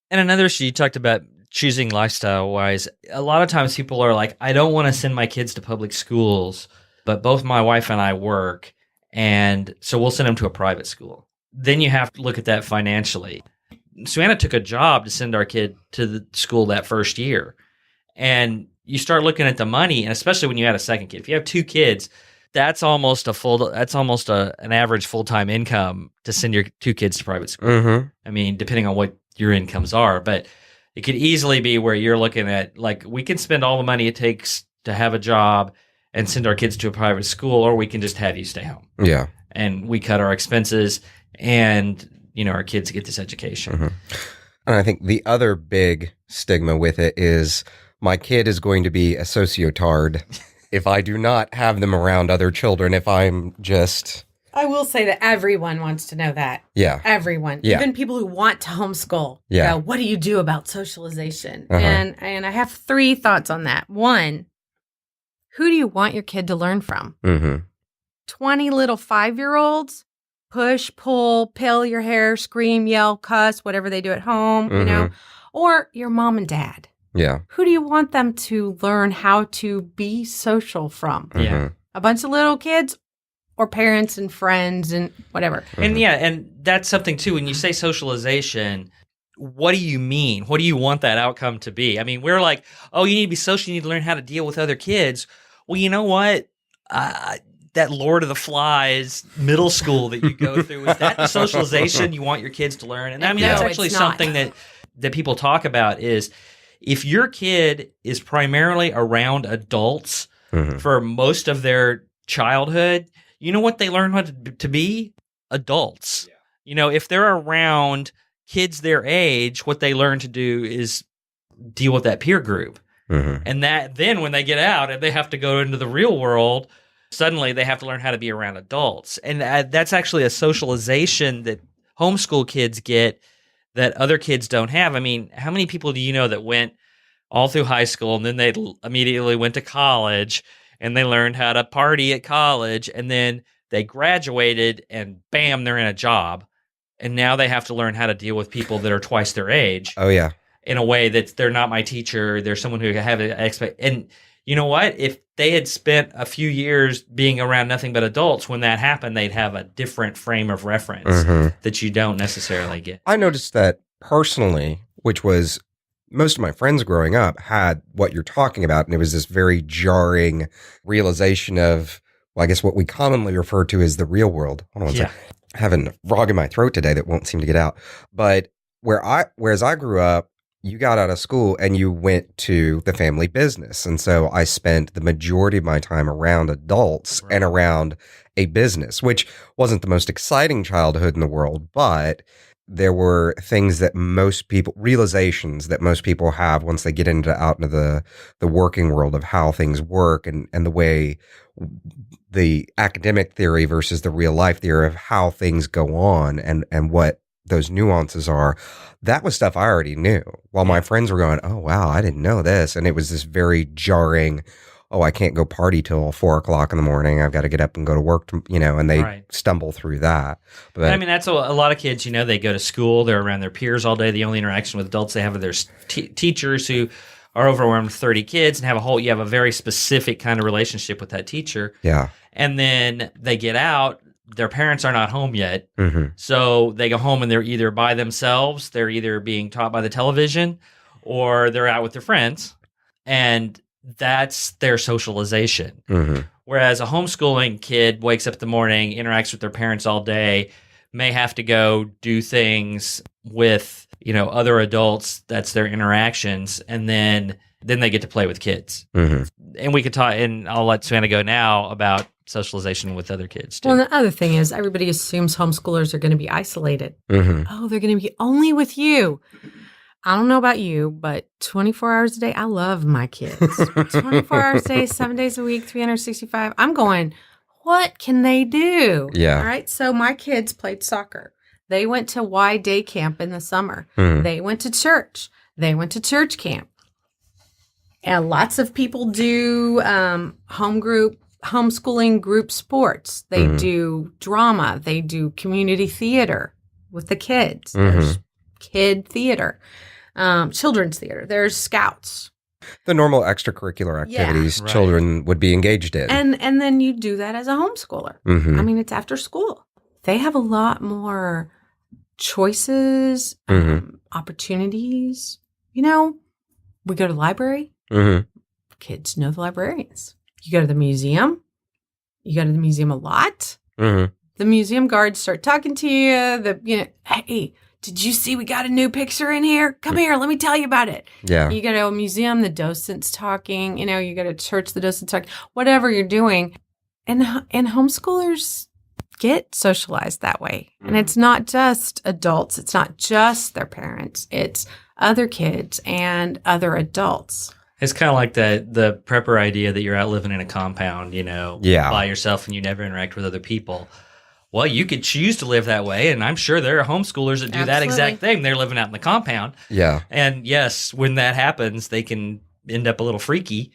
And another issue you talked about choosing lifestyle-wise, a lot of times people are like, I don't want to send my kids to public schools, but both my wife and I work, and so we'll send them to a private school. Then you have to look at that financially. Suanna took a job to send our kid to the school that first year. And you start looking at the money, and especially when you had a second kid. If you have 2 kids, that's almost an average full-time income to send your 2 kids to private school. Mm-hmm. I mean, depending on what your incomes are, but it could easily be where you're looking at, like, we can spend all the money it takes to have a job and send our kids to a private school, or we can just have you stay home. Yeah. And we cut our expenses, and, our kids get this education. Mm-hmm. And I think the other big stigma with it is my kid is going to be a sociotard if I do not have them around other children, if I'm just... I will say that everyone wants to know that. Yeah. Everyone. Yeah. Even people who want to homeschool. Yeah. What do you do about socialization? And I have 3 thoughts on that. 1, who do you want your kid to learn from? 20 little 5-year-olds? Push, pull, pill your hair, scream, yell, cuss, whatever they do at home, or your mom and dad. Yeah. Who do you want them to learn how to be social from? Yeah. A bunch of little kids or parents and friends and whatever. And and that's something too. When you say socialization, what do you mean? What do you want that outcome to be? I mean, we're like, oh, you need to be social. You need to learn how to deal with other kids. Well, you know what? That Lord of the Flies middle school that you go through, is that the socialization you want your kids to learn? And I mean, that's actually something that people talk about is if your kid is primarily around adults for most of their childhood, you know what they learn to be? Adults. Yeah. If they're around kids their age, what they learn to do is deal with that peer group. And that then when they get out and they have to go into the real world, suddenly they have to learn how to be around adults. And that's actually a socialization that homeschool kids get that other kids don't have. I mean, how many people do you know that went all through high school and then they immediately went to college and they learned how to party at college, and then they graduated and bam, they're in a job. And now they have to learn how to deal with people that are twice their age. Oh, yeah. In a way that they're not my teacher. They're someone who have an expect. And you know what? If they had spent a few years being around nothing but adults, when that happened, they'd have a different frame of reference that you don't necessarily get. I noticed that personally, which was most of my friends growing up had what you're talking about. And it was this very jarring realization of, well, I guess what we commonly refer to as the real world. Hold on one second. I have a frog in my throat today that won't seem to get out. But whereas I grew up, you got out of school and you went to the family business. And so I spent the majority of my time around adults and around a business, which wasn't the most exciting childhood in the world, but there were things that realizations that most people have once they get out into the working world of how things work and the way the academic theory versus the real life theory of how things go on and what those nuances are. That was stuff I already knew while my friends were going, oh, wow, I didn't know this. And it was this very jarring, oh, I can't go party till 4:00 in the morning. I've got to get up and go to work, and they stumble through that. But I mean, that's a lot of kids, they go to school, they're around their peers all day. The only interaction with adults they have are their teachers who are overwhelmed with 30 kids and you have a very specific kind of relationship with that teacher. Yeah. And then they get out. Their parents are not home yet. Mm-hmm. So they go home and they're either by themselves, they're either being taught by the television, or they're out with their friends. And that's their socialization. Mm-hmm. Whereas a homeschooling kid wakes up in the morning, interacts with their parents all day, may have to go do things with, other adults. That's their interactions. And then they get to play with kids. Mm-hmm. And we could talk, and I'll let Suanna go now about socialization with other kids too. Well, the other thing is everybody assumes homeschoolers are going to be isolated. Mm-hmm. Oh, they're going to be only with you. I don't know about you, but 24 hours a day, I love my kids. 24 hours a day, 7 days a week, 365. I'm going, what can they do? Yeah. All right. So my kids played soccer. They went to Y day camp in the summer. Mm-hmm. They went to church. They went to church camp. And lots of people do homeschooling group sports. They do drama. They do community theater with the kids. There's kid theater, children's theater. There's scouts. The normal extracurricular activities children would be engaged in. And then you do that as a homeschooler. Mm-hmm. I mean, it's after school. They have a lot more choices, opportunities. We go to the library. Mm-hmm. Kids know the librarians. You go to the museum. You go to the museum a lot. Mm-hmm. The museum guards start talking to you. Hey, did you see we got a new picture in here? Come here, let me tell you about it. Yeah. You go to a museum, the docent's talking. You go to church, the docent's talking. Whatever you're doing. And homeschoolers get socialized that way. And it's not just adults. It's not just their parents. It's other kids and other adults. It's kind of like the prepper idea that you're out living in a compound, by yourself and you never interact with other people. Well, you could choose to live that way, and I'm sure there are homeschoolers that do that exact thing. They're living out in the compound. Yeah. And yes, when that happens, they can end up a little freaky,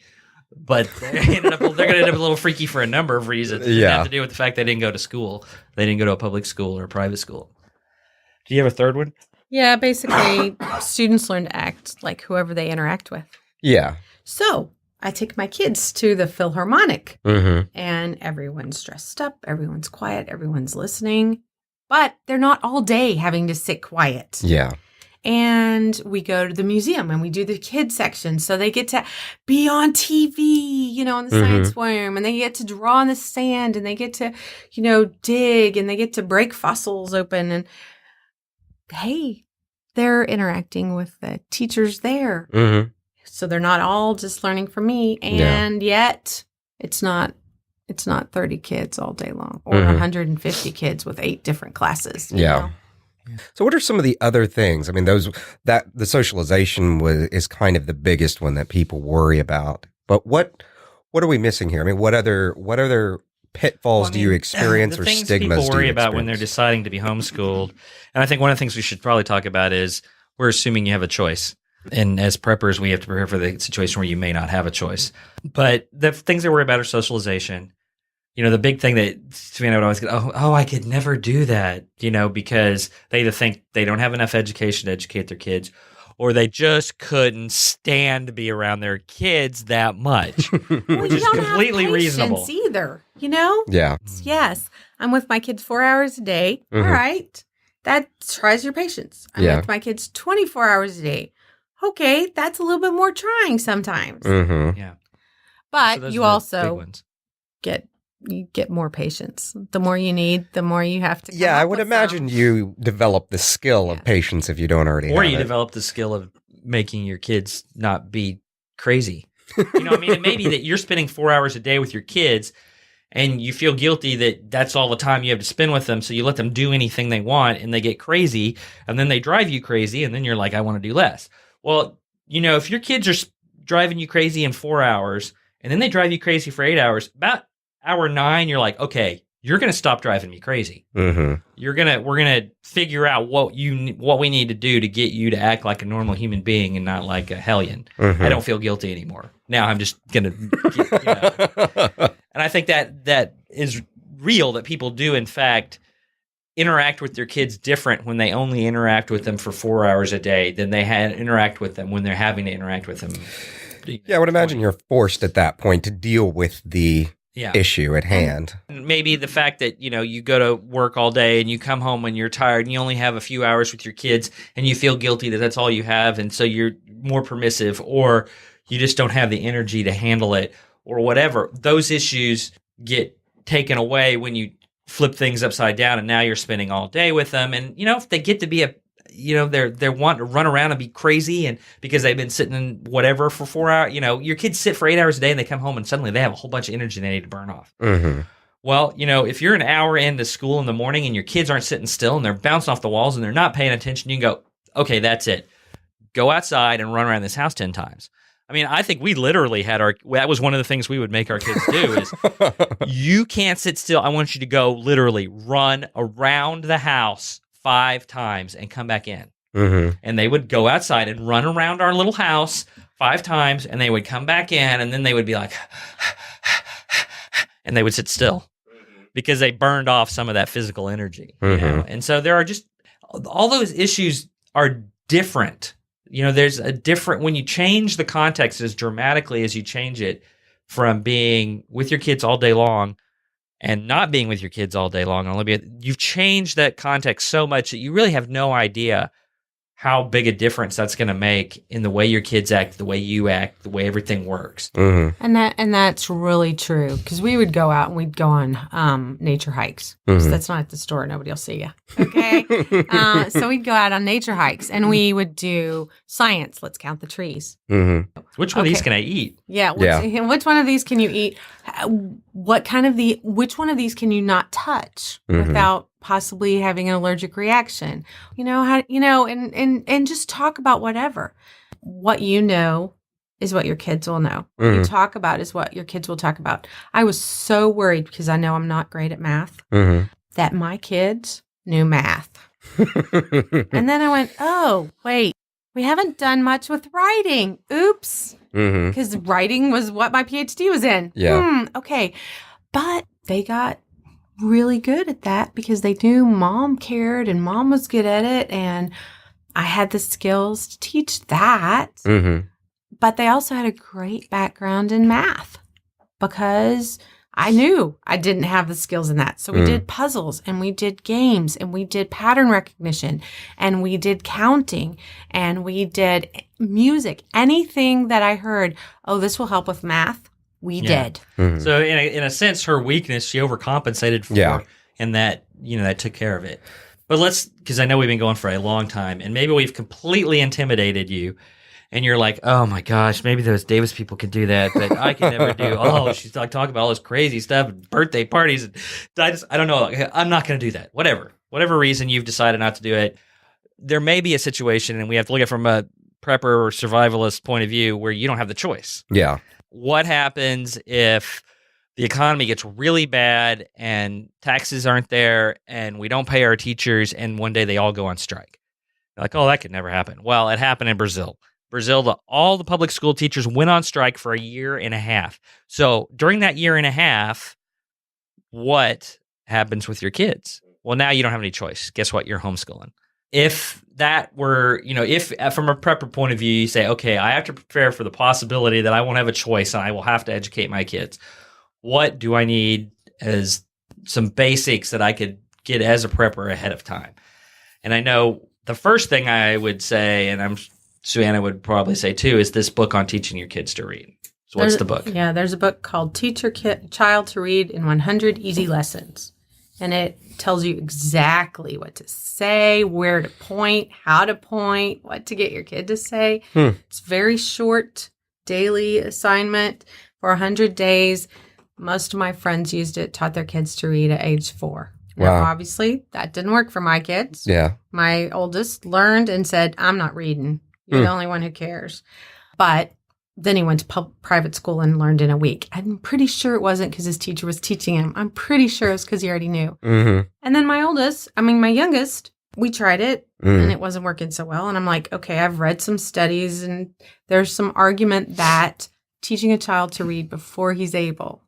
but they're going to end up a little freaky for a number of reasons. It have to do with the fact they didn't go to school. They didn't go to a public school or a private school. Do you have a third one? Yeah, basically, students learn to act like whoever they interact with. Yeah. So I take my kids to the Philharmonic, Mm-hmm. and everyone's dressed up, everyone's quiet, everyone's listening, but they're not all day having to sit quiet. Yeah. And we go to the museum and we do the kids section. So they get to be on TV, on the science room, and they get to draw in the sand, and they get to, dig, and they get to break fossils open. And hey, they're interacting with the teachers there. Mm-hmm. So they're not all just learning from me. And yet it's not 30 kids all day long or 150 kids with 8 different classes. You know? So what are some of the other things? I mean, the socialization is kind of the biggest one that people worry about. But what are we missing here? I mean, what other pitfalls do you experience or stigmas do you experience? People worry about when they're deciding to be homeschooled. And I think one of the things we should probably talk about is we're assuming you have a choice. And as preppers, we have to prepare for the situation where you may not have a choice. But the things they worry about are socialization. The big thing that Suanna would always go, I could never do that, because they either think they don't have enough education to educate their kids, or they just couldn't stand to be around their kids that much, which is completely reasonable. Either, Yeah. Yes. I'm with my kids 4 hours a day. All right. That tries your patience. I'm with my kids 24 hours a day. Okay, that's a little bit more trying sometimes. Mm-hmm. Yeah. But So you those are the also big ones. get more patience. The more you need, the more you have to come I up would with imagine you develop the skill of patience if you don't already Or have you it. develop the skill of making your kids not be crazy. It may be that you're spending 4 hours a day with your kids and you feel guilty that that's all the time you have to spend with them. So you let them do anything they want and they get crazy and then they drive you crazy. And then you're like, I want to do less. Well, if your kids are driving you crazy in 4 hours and then they drive you crazy for 8 hours, about hour 9, you're like, okay, you're going to stop driving me crazy. Mm-hmm. We're going to figure out what we need to do to get you to act like a normal human being and not like a hellion. Mm-hmm. I don't feel guilty anymore. Now I'm just going to, and I think that is real, that people do, in fact, interact with their kids different when they only interact with them for 4 hours a day than they interact with them when they're having to interact with them. I would imagine you're forced at that point to deal with the issue at hand. Maybe the fact that, you go to work all day and you come home when you're tired and you only have a few hours with your kids and you feel guilty that that's all you have. And so you're more permissive, or you just don't have the energy to handle it, or whatever, those issues get taken away when you flip things upside down, and now you're spending all day with them. And, if they get to be they're wanting to run around and be crazy, and because they've been sitting in whatever for 4 hours, your kids sit for 8 hours a day and they come home and suddenly they have a whole bunch of energy they need to burn off. Mm-hmm. Well, if you're an hour into school in the morning and your kids aren't sitting still and they're bouncing off the walls and they're not paying attention, you can go, okay, that's it. Go outside and run around this house 10 times. I mean, I think we literally had that was one of the things we would make our kids do is you can't sit still. I want you to go literally run around the house 5 times and come back in. Mm-hmm. And they would go outside and run around our little house 5 times, and they would come back in, and then they would be like, and they would sit still because they burned off some of that physical energy. And so there are just all those issues are different. There's a different, when you change the context as dramatically as you change it from being with your kids all day long and not being with your kids all day long, you've changed that context so much that you really have no idea how big a difference that's going to make in the way your kids act, the way you act, the way everything works. Mm-hmm. And that's really true, because we would go out and we'd go on nature hikes. Mm-hmm. So that's not at the store; nobody will see you. Okay, so we'd go out on nature hikes and we would do science. Let's count the trees. Mm-hmm. Which one of these can I eat? Yeah. Which one of these can you eat? Which one of these can you not touch without possibly having an allergic reaction? And just talk about whatever. What you know is what your kids will know. What you talk about is what your kids will talk about. I was so worried, because I know I'm not great at math, that my kids knew math. And then I went, oh, wait, we haven't done much with writing. Oops. Because writing was what my PhD was in. Yeah. Okay. But they got really good at that because they knew mom cared and mom was good at it. And I had the skills to teach that. Mm-hmm. But they also had a great background in math, because I knew I didn't have the skills in that. So we did puzzles, and we did games, and we did pattern recognition, and we did counting, and we did music. Anything that I heard, oh, this will help with math, we did. Mm-hmm. So in a sense, her weakness, she overcompensated for, and that, that took care of it. But because I know we've been going for a long time, and maybe we've completely intimidated you. And you're like, oh my gosh, maybe those Davis people can do that, but I can never do. Oh, she's like talking about all this crazy stuff, and birthday parties. And I don't know. I'm not going to do that. Whatever reason you've decided not to do it, there may be a situation, and we have to look at it from a prepper or survivalist point of view, where you don't have the choice. Yeah. What happens if the economy gets really bad and taxes aren't there and we don't pay our teachers and one day they all go on strike? You're like, oh, that could never happen. Well, it happened in Brazil. All the public school teachers went on strike for a year and a half. So during that year and a half, what happens with your kids? Well, now you don't have any choice. Guess what? You're homeschooling. If that were, if from a prepper point of view, you say, okay, I have to prepare for the possibility that I won't have a choice and I will have to educate my kids. What do I need as some basics that I could get as a prepper ahead of time? And I know the first thing I would say, and Suanna would probably say too, is this book on teaching your kids to read. So what's the book? Yeah, there's a book called Teach Your Child to Read in 100 Easy Lessons. And it tells you exactly what to say, where to point, how to point, what to get your kid to say. It's very short daily assignment for 100 days. Most of my friends used it, taught their kids to read at age 4. Now, obviously, that didn't work for my kids. Yeah. My oldest learned and said, I'm not reading. You're the only one who cares. But then he went to private school and learned in a week. I'm pretty sure it wasn't because his teacher was teaching him. I'm pretty sure it was because he already knew. Mm-hmm. And then my youngest, we tried it and it wasn't working so well. And I'm like, okay, I've read some studies and there's some argument that teaching a child to read before he's able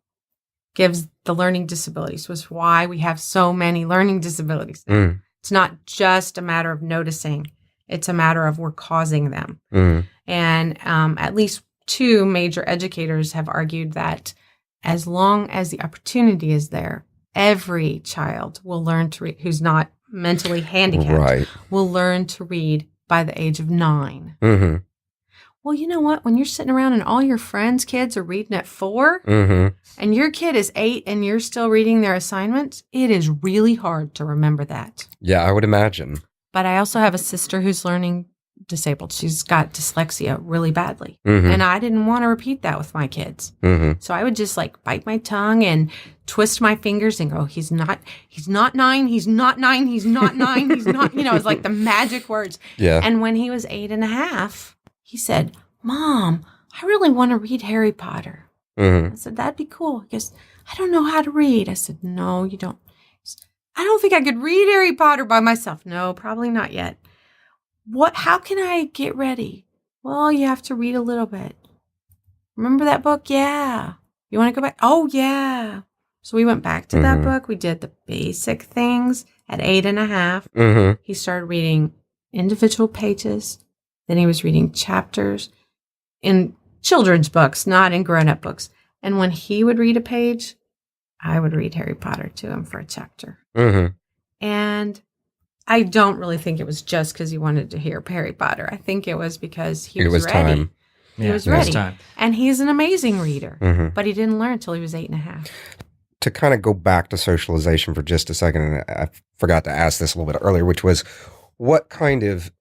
gives the learning disabilities, which is why we have so many learning disabilities. It's not just a matter of noticing. It's a matter of we're causing them. And at least 2 major educators have argued that as long as the opportunity is there, every child will learn to read who's not mentally handicapped will learn to read by the age of 9. Well, you know what? When you're sitting around and all your friends' kids are reading at 4 and your kid is 8 and you're still reading their assignments, it is really hard to remember that. Yeah, I would imagine. But I also have a sister who's learning disabled. She's got dyslexia really badly. And I didn't want to repeat that with my kids. So I would just like bite my tongue and twist my fingers and go, he's not 9, he's not 9, he's not 9, he's not, it's like the magic words. Yeah. And when he was 8.5, he said, Mom, I really want to read Harry Potter. I said, that'd be cool. He goes, I don't know how to read. I said, no, you don't. I don't think I could read Harry Potter by myself. No, probably not yet. How can I get ready? Well, you have to read a little bit. Remember that book? Yeah. You want to go back? Oh, yeah. So we went back to that book. We did the basic things at 8.5. He started reading individual pages. Then he was reading chapters in children's books, not in grown-up books. And when he would read a page, I would read Harry Potter to him for a chapter. And I don't really think it was just because he wanted to hear Harry Potter. I think it was because he was ready. Time. He was ready. And he's an amazing reader, but he didn't learn until he was 8.5. To kind of go back to socialization for just a second, and I forgot to ask this a little bit earlier, which was what kind of,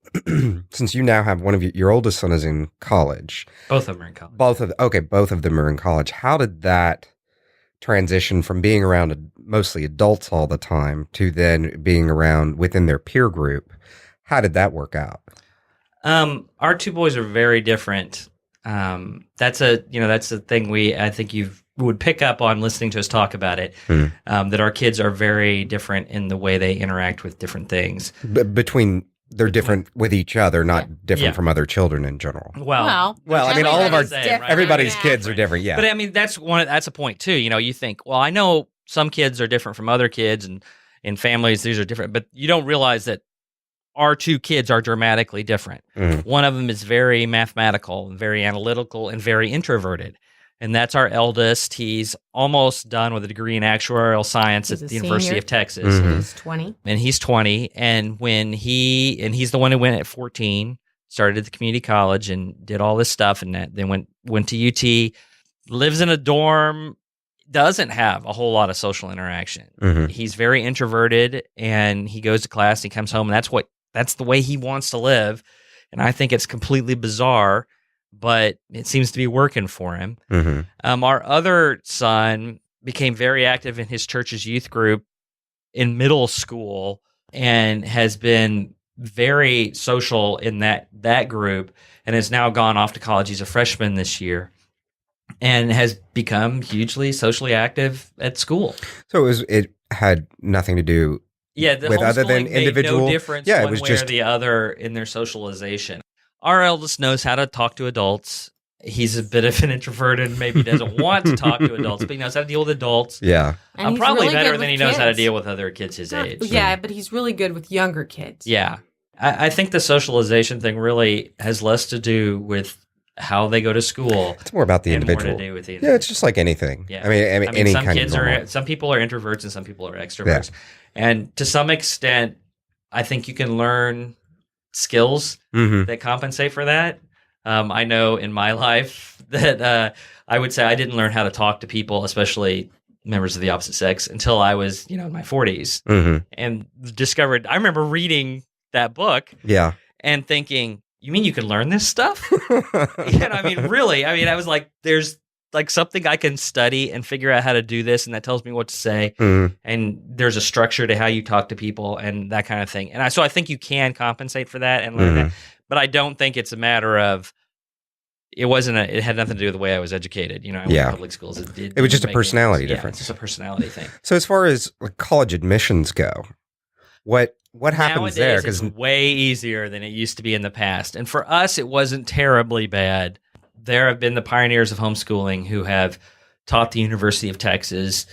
since you now have one of your oldest son is in college. Both of them are in college. Both of them are in college. How did that transition from being around mostly adults all the time to then being around within their peer group? How did that work out? Our two boys are very different. That's a thing I think you would pick up on listening to us talk about it, that our kids are very different in the way they interact with different things. They're different with each other, not different from other children in general. Well, I mean, all of our everybody's Right? kids are different. Yeah, but I mean, that's a point too. You think, well, I know some kids are different from other kids, and in families these are different, but you don't realize that our two kids are dramatically different. One of them is very mathematical and very analytical and very introverted. And that's our eldest. He's almost done with a degree in actuarial science at the University of Texas. He's 20. And he's 20. And he's the one who went at 14, started at the community college and did all this stuff. And then went to UT, lives in a dorm, doesn't have a whole lot of social interaction. He's very introverted, and he goes to class, and he comes home, and that's the way he wants to live. And I think it's completely bizarre, but it seems to be working for him. Our other son became very active in his church's youth group in middle school and has been very social in that group, and has now gone off to college. He's a freshman this year and has become hugely socially active at school. So it had nothing to do with other than individual. No difference one way or the other in their socialization. Our eldest knows how to talk to adults. He's a bit of an introvert and maybe doesn't want to talk to adults, but he knows how to deal with adults. Yeah. And probably really better than he knows kids. how to deal with other kids his age. Yeah, but he's really good with younger kids. Yeah. I think the socialization thing really has less to do with how they go to school. It's more about the individual. More to do with the individual. Yeah, it's just like anything. Yeah. I mean any some kind kids of some people are introverts and some people are extroverts. Yeah. And to some extent, I think you can learn skills that compensate for that. I know in my life that I would say I didn't learn how to talk to people, especially members of the opposite sex, until I was, in my 40s, and discovered. I remember reading that book, and thinking, "You mean you can learn this stuff?" Really. I was like, "There's like something I can study and figure out how to do this, and that tells me what to say, and there's a structure to how you talk to people and that kind of thing." And so I think you can compensate for that and learn that, but I don't think it's a matter of. It had nothing to do with the way I was educated. I went to public schools. It was just a personality difference. It's just a personality thing. So as far as college admissions go, what happens there? Because it's way easier than it used to be in the past. And for us, it wasn't terribly bad. There have been the pioneers of homeschooling who have taught the University of Texas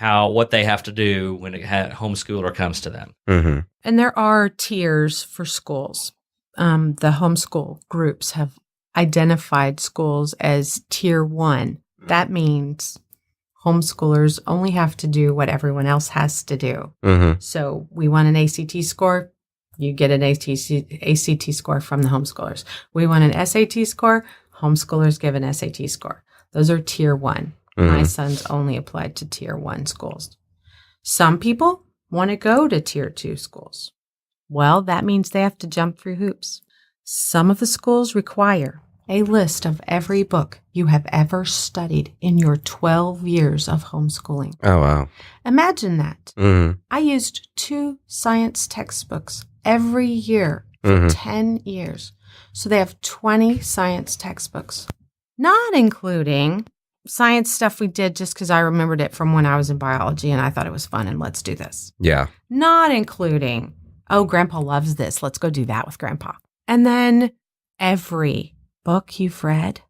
what they have to do when a homeschooler comes to them. And there are tiers for schools. The homeschool groups have identified schools as tier 1. That means homeschoolers only have to do what everyone else has to do. So we want an ACT score. You get an ACT score from the homeschoolers. We want an SAT score. Homeschoolers give an SAT score. Those are tier 1. My son's only applied to tier 1 schools. Some people want to go to tier 2 schools. Well, that means they have to jump through hoops. Some of the schools require a list of every book you have ever studied in your 12 years of homeschooling. Oh, wow. Imagine that. I used 2 science textbooks every year for 10 years. So they have 20 science textbooks, not including science stuff we did just because I remembered it from when I was in biology and I thought it was fun and let's do this. Yeah. Not including, oh, Grandpa loves this. Let's go do that with Grandpa. And then every book you've read.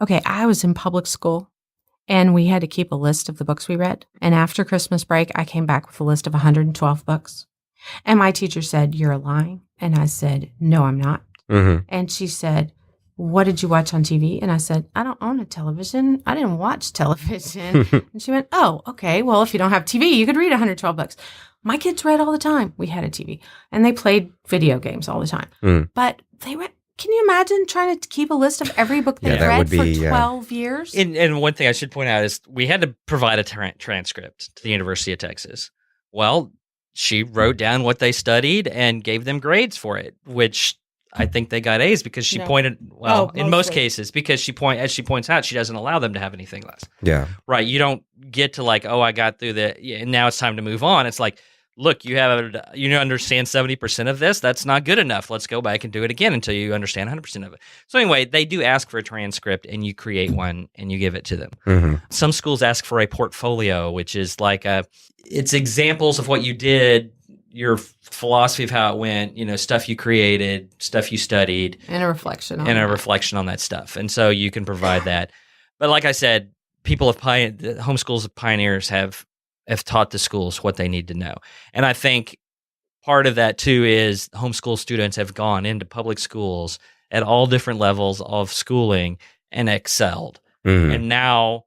Okay, I was in public school and we had to keep a list of the books we read. And after Christmas break, I came back with a list of 112 books. And my teacher said, "You're lying." And I said, "No, I'm not." And she said, "What did you watch on TV?" And I said, "I don't own a television. I didn't watch television." And she went, "Oh, okay. Well, if you don't have TV, you could read 112 books." My kids read all the time. We had a TV. And they played video games all the time. But they read. Can you imagine trying to keep a list of every book they read for 12 years? And one thing I should point out is we had to provide a transcript to the University of Texas. Well, she wrote down what they studied and gave them grades for it, which I think they got A's because she pointed, in most cases, because as she points out, she doesn't allow them to have anything less. Yeah. Right. You don't get to like, oh, I got through and now it's time to move on. It's like, look, you understand 70% of this. That's not good enough. Let's go back and do it again until you understand 100% of it. So anyway, they do ask for a transcript and you create one and you give it to them. Some schools ask for a portfolio, which is like it's examples of what you did, your philosophy of how it went, stuff you created, stuff you studied. And a reflection on that stuff. And so you can provide that. But like I said, the homeschools of pioneers have taught the schools what they need to know. And I think part of that too is homeschool students have gone into public schools at all different levels of schooling and excelled. And now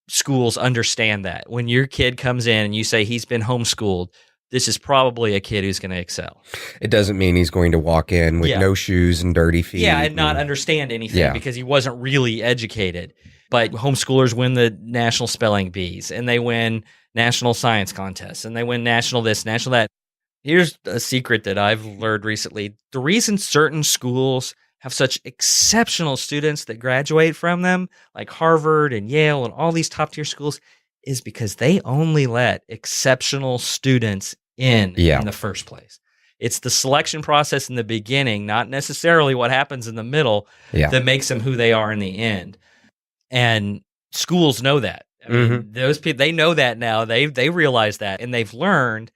schools understand that. When your kid comes in and you say he's been homeschooled, this is probably a kid who's going to excel. It doesn't mean he's going to walk in with no shoes and dirty feet. Yeah, and not understand anything because he wasn't really educated. But homeschoolers win the national spelling bees, and they win national science contests, and they win national this, national that. Here's a secret that I've learned recently. The reason certain schools have such exceptional students that graduate from them, like Harvard and Yale and all these top-tier schools, is because they only let exceptional students in the first place. It's the selection process in the beginning, not necessarily what happens in the middle, that makes them who they are in the end. And schools know that. I mean, those people, they know that now. They realize that, and they've learned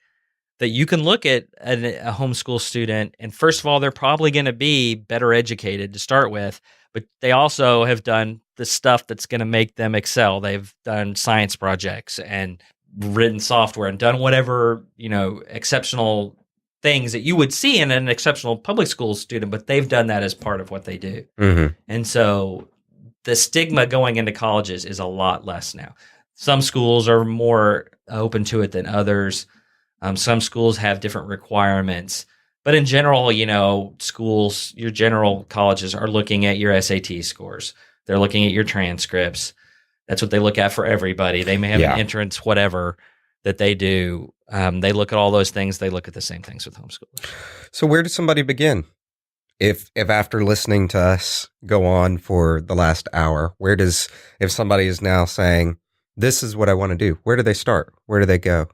that you can look at a homeschool student, and first of all, they're probably going to be better educated to start with, but they also have done the stuff that's going to make them excel. They've done science projects and written software and done whatever, exceptional things that you would see in an exceptional public school student, but they've done that as part of what they do. And so the stigma going into colleges is a lot less now. Some schools are more open to it than others. Some schools have different requirements, but in general, schools, your general colleges are looking at your SAT scores. They're looking at your transcripts. That's what they look at for everybody. They may have an entrance, whatever that they do. They look at all those things. They look at the same things with homeschoolers. So where does somebody begin? If after listening to us go on for the last hour, if somebody is now saying, this is what I want to do, where do they start? Where do they go?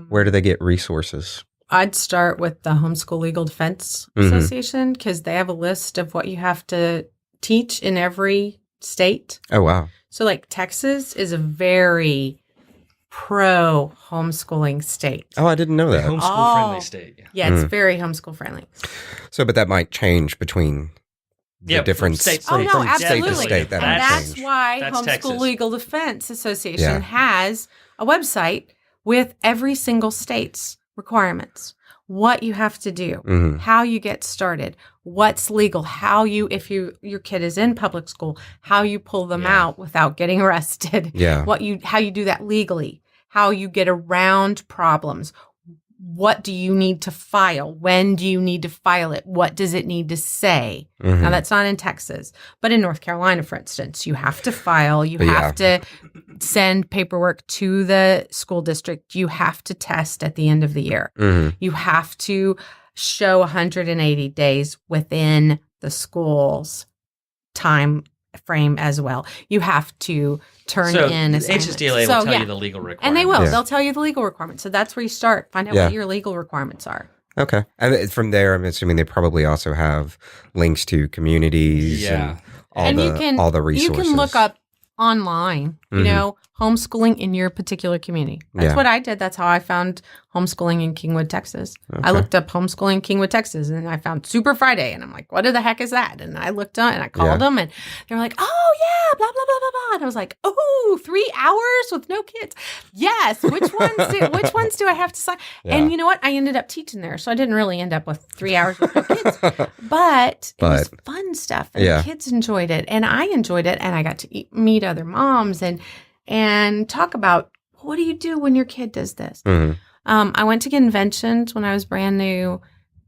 Where do they get resources? I'd start with the Homeschool Legal Defense Association because they have a list of what you have to teach in every state. Oh, wow. So like Texas is a very pro homeschooling state. Oh, I didn't know that. Homeschool friendly state. Yeah, it's very homeschool friendly. So, but that might change between the different states. Oh, no, absolutely. State to state, and that's why Homeschool Texas. Legal Defense Association has a website with every single state's requirements. What you have to do, how you get started, what's legal, if your kid is in public school, how you pull them out without getting arrested, how you do that legally, how you get around problems, what do you need to file? When do you need to file it? What does it need to say? Now, that's not in Texas, but in North Carolina, for instance, you have to file. You have to send paperwork to the school district. You have to test at the end of the year. You have to show 180 days within the school's time frame as well. You have to turn in assignments. HSDLA will tell you the legal requirements. And they will. They'll tell you the legal requirements. So that's where you start. Find out what your legal requirements are. Okay. And from there, I'm assuming they probably also have links to communities and all the resources. You can look up online, you know, homeschooling in your particular community. That's what I did. That's how I found homeschooling in Kingwood, Texas. Okay. I looked up homeschooling in Kingwood, Texas, and I found Super Friday. And I'm like, what the heck is that? And I looked on and I called them and they're like, oh, yeah, blah, blah, blah, blah, blah. And I was like, oh, 3 hours with no kids. Yes. Which ones do I have to sign? Yeah. And you know what? I ended up teaching there. So I didn't really end up with 3 hours with no kids. But it was fun stuff. And the kids enjoyed it. And I enjoyed it. And I got to meet other moms and talk about, what do you do when your kid does this? I went to conventions when I was brand new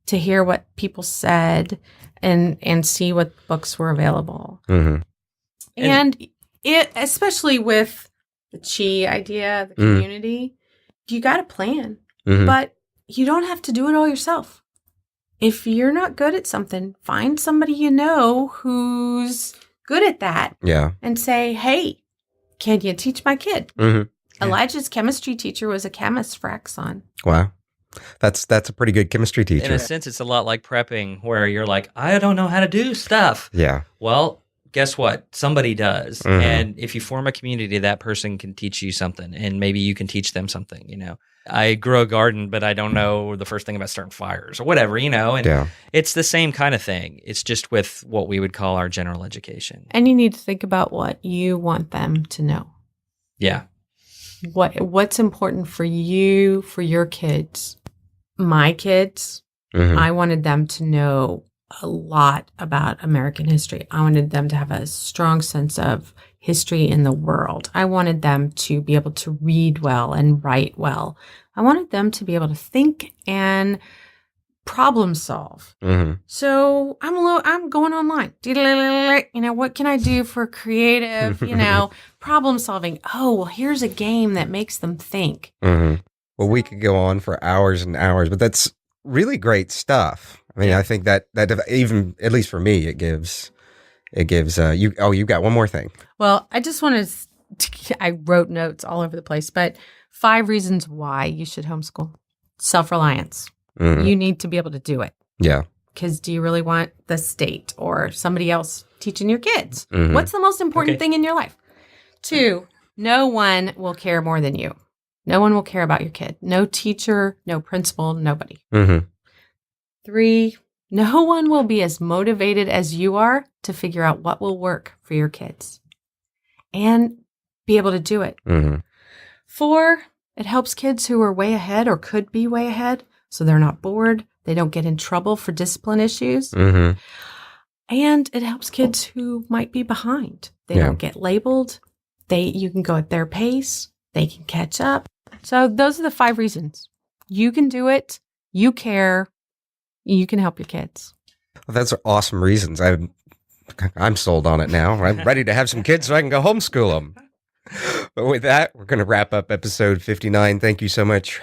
to hear what people said and see what books were available. And it, especially with the Chi idea, the community, you got to plan, but you don't have to do it all yourself. If you're not good at something, find somebody you know who's good at that and say, hey, can you teach my kid? Elijah's chemistry teacher was a chemist for Exxon. Wow. That's a pretty good chemistry teacher. In a sense, it's a lot like prepping, where you're like, I don't know how to do stuff. Yeah. Well, guess what? Somebody does. And if you form a community, that person can teach you something, and maybe you can teach them something, you know. I grow a garden, but I don't know the first thing about starting fires or whatever, you know. And it's the same kind of thing. It's just with what we would call our general education. And you need to think about what you want them to know. Yeah. What's important for you, for your kids. My kids, I wanted them to know a lot about American history. I wanted them to have a strong sense of history in the world. I wanted them to be able to read well and write well. I wanted them to be able to think and problem solve. So I'm going online. You know, what can I do for creative, you know, problem solving? Oh, well, here's a game that makes them think. Well, we could go on for hours and hours, but that's really great stuff. I mean, I think that even, at least for me, it gives you. Oh, you got one more thing. Well, I just wanted to, I wrote notes all over the place, but 5 reasons why you should homeschool. Self-reliance. You need to be able to do it. Yeah. Because do you really want the state or somebody else teaching your kids? What's the most important thing in your life? 2, no one will care more than you. No one will care about your kid. No teacher, no principal, nobody. 3, no one will be as motivated as you are to figure out what will work for your kids and be able to do it. 4, it helps kids who are way ahead or could be way ahead, so they're not bored. They don't get in trouble for discipline issues. And it helps kids who might be behind. They don't get labeled. You can go at their pace. They can catch up. So those are the 5 reasons. You can do it. You care. You can help your kids. Well, those are awesome reasons. I'm sold on it now. I'm ready to have some kids so I can go homeschool them. But with that, we're going to wrap up episode 59. Thank you so much,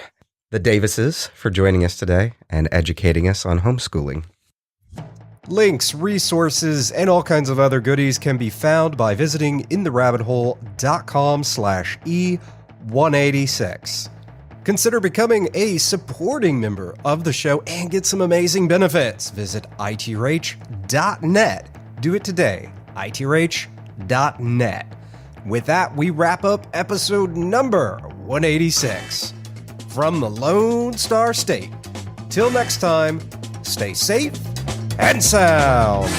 the Davises, for joining us today and educating us on homeschooling. Links, resources, and all kinds of other goodies can be found by visiting intherabbithole.com/E186. Consider becoming a supporting member of the show and get some amazing benefits. Visit itrh.net. Do it today. itrh.net. With that, we wrap up episode number 186. From the Lone Star State. Till next time, stay safe and sound.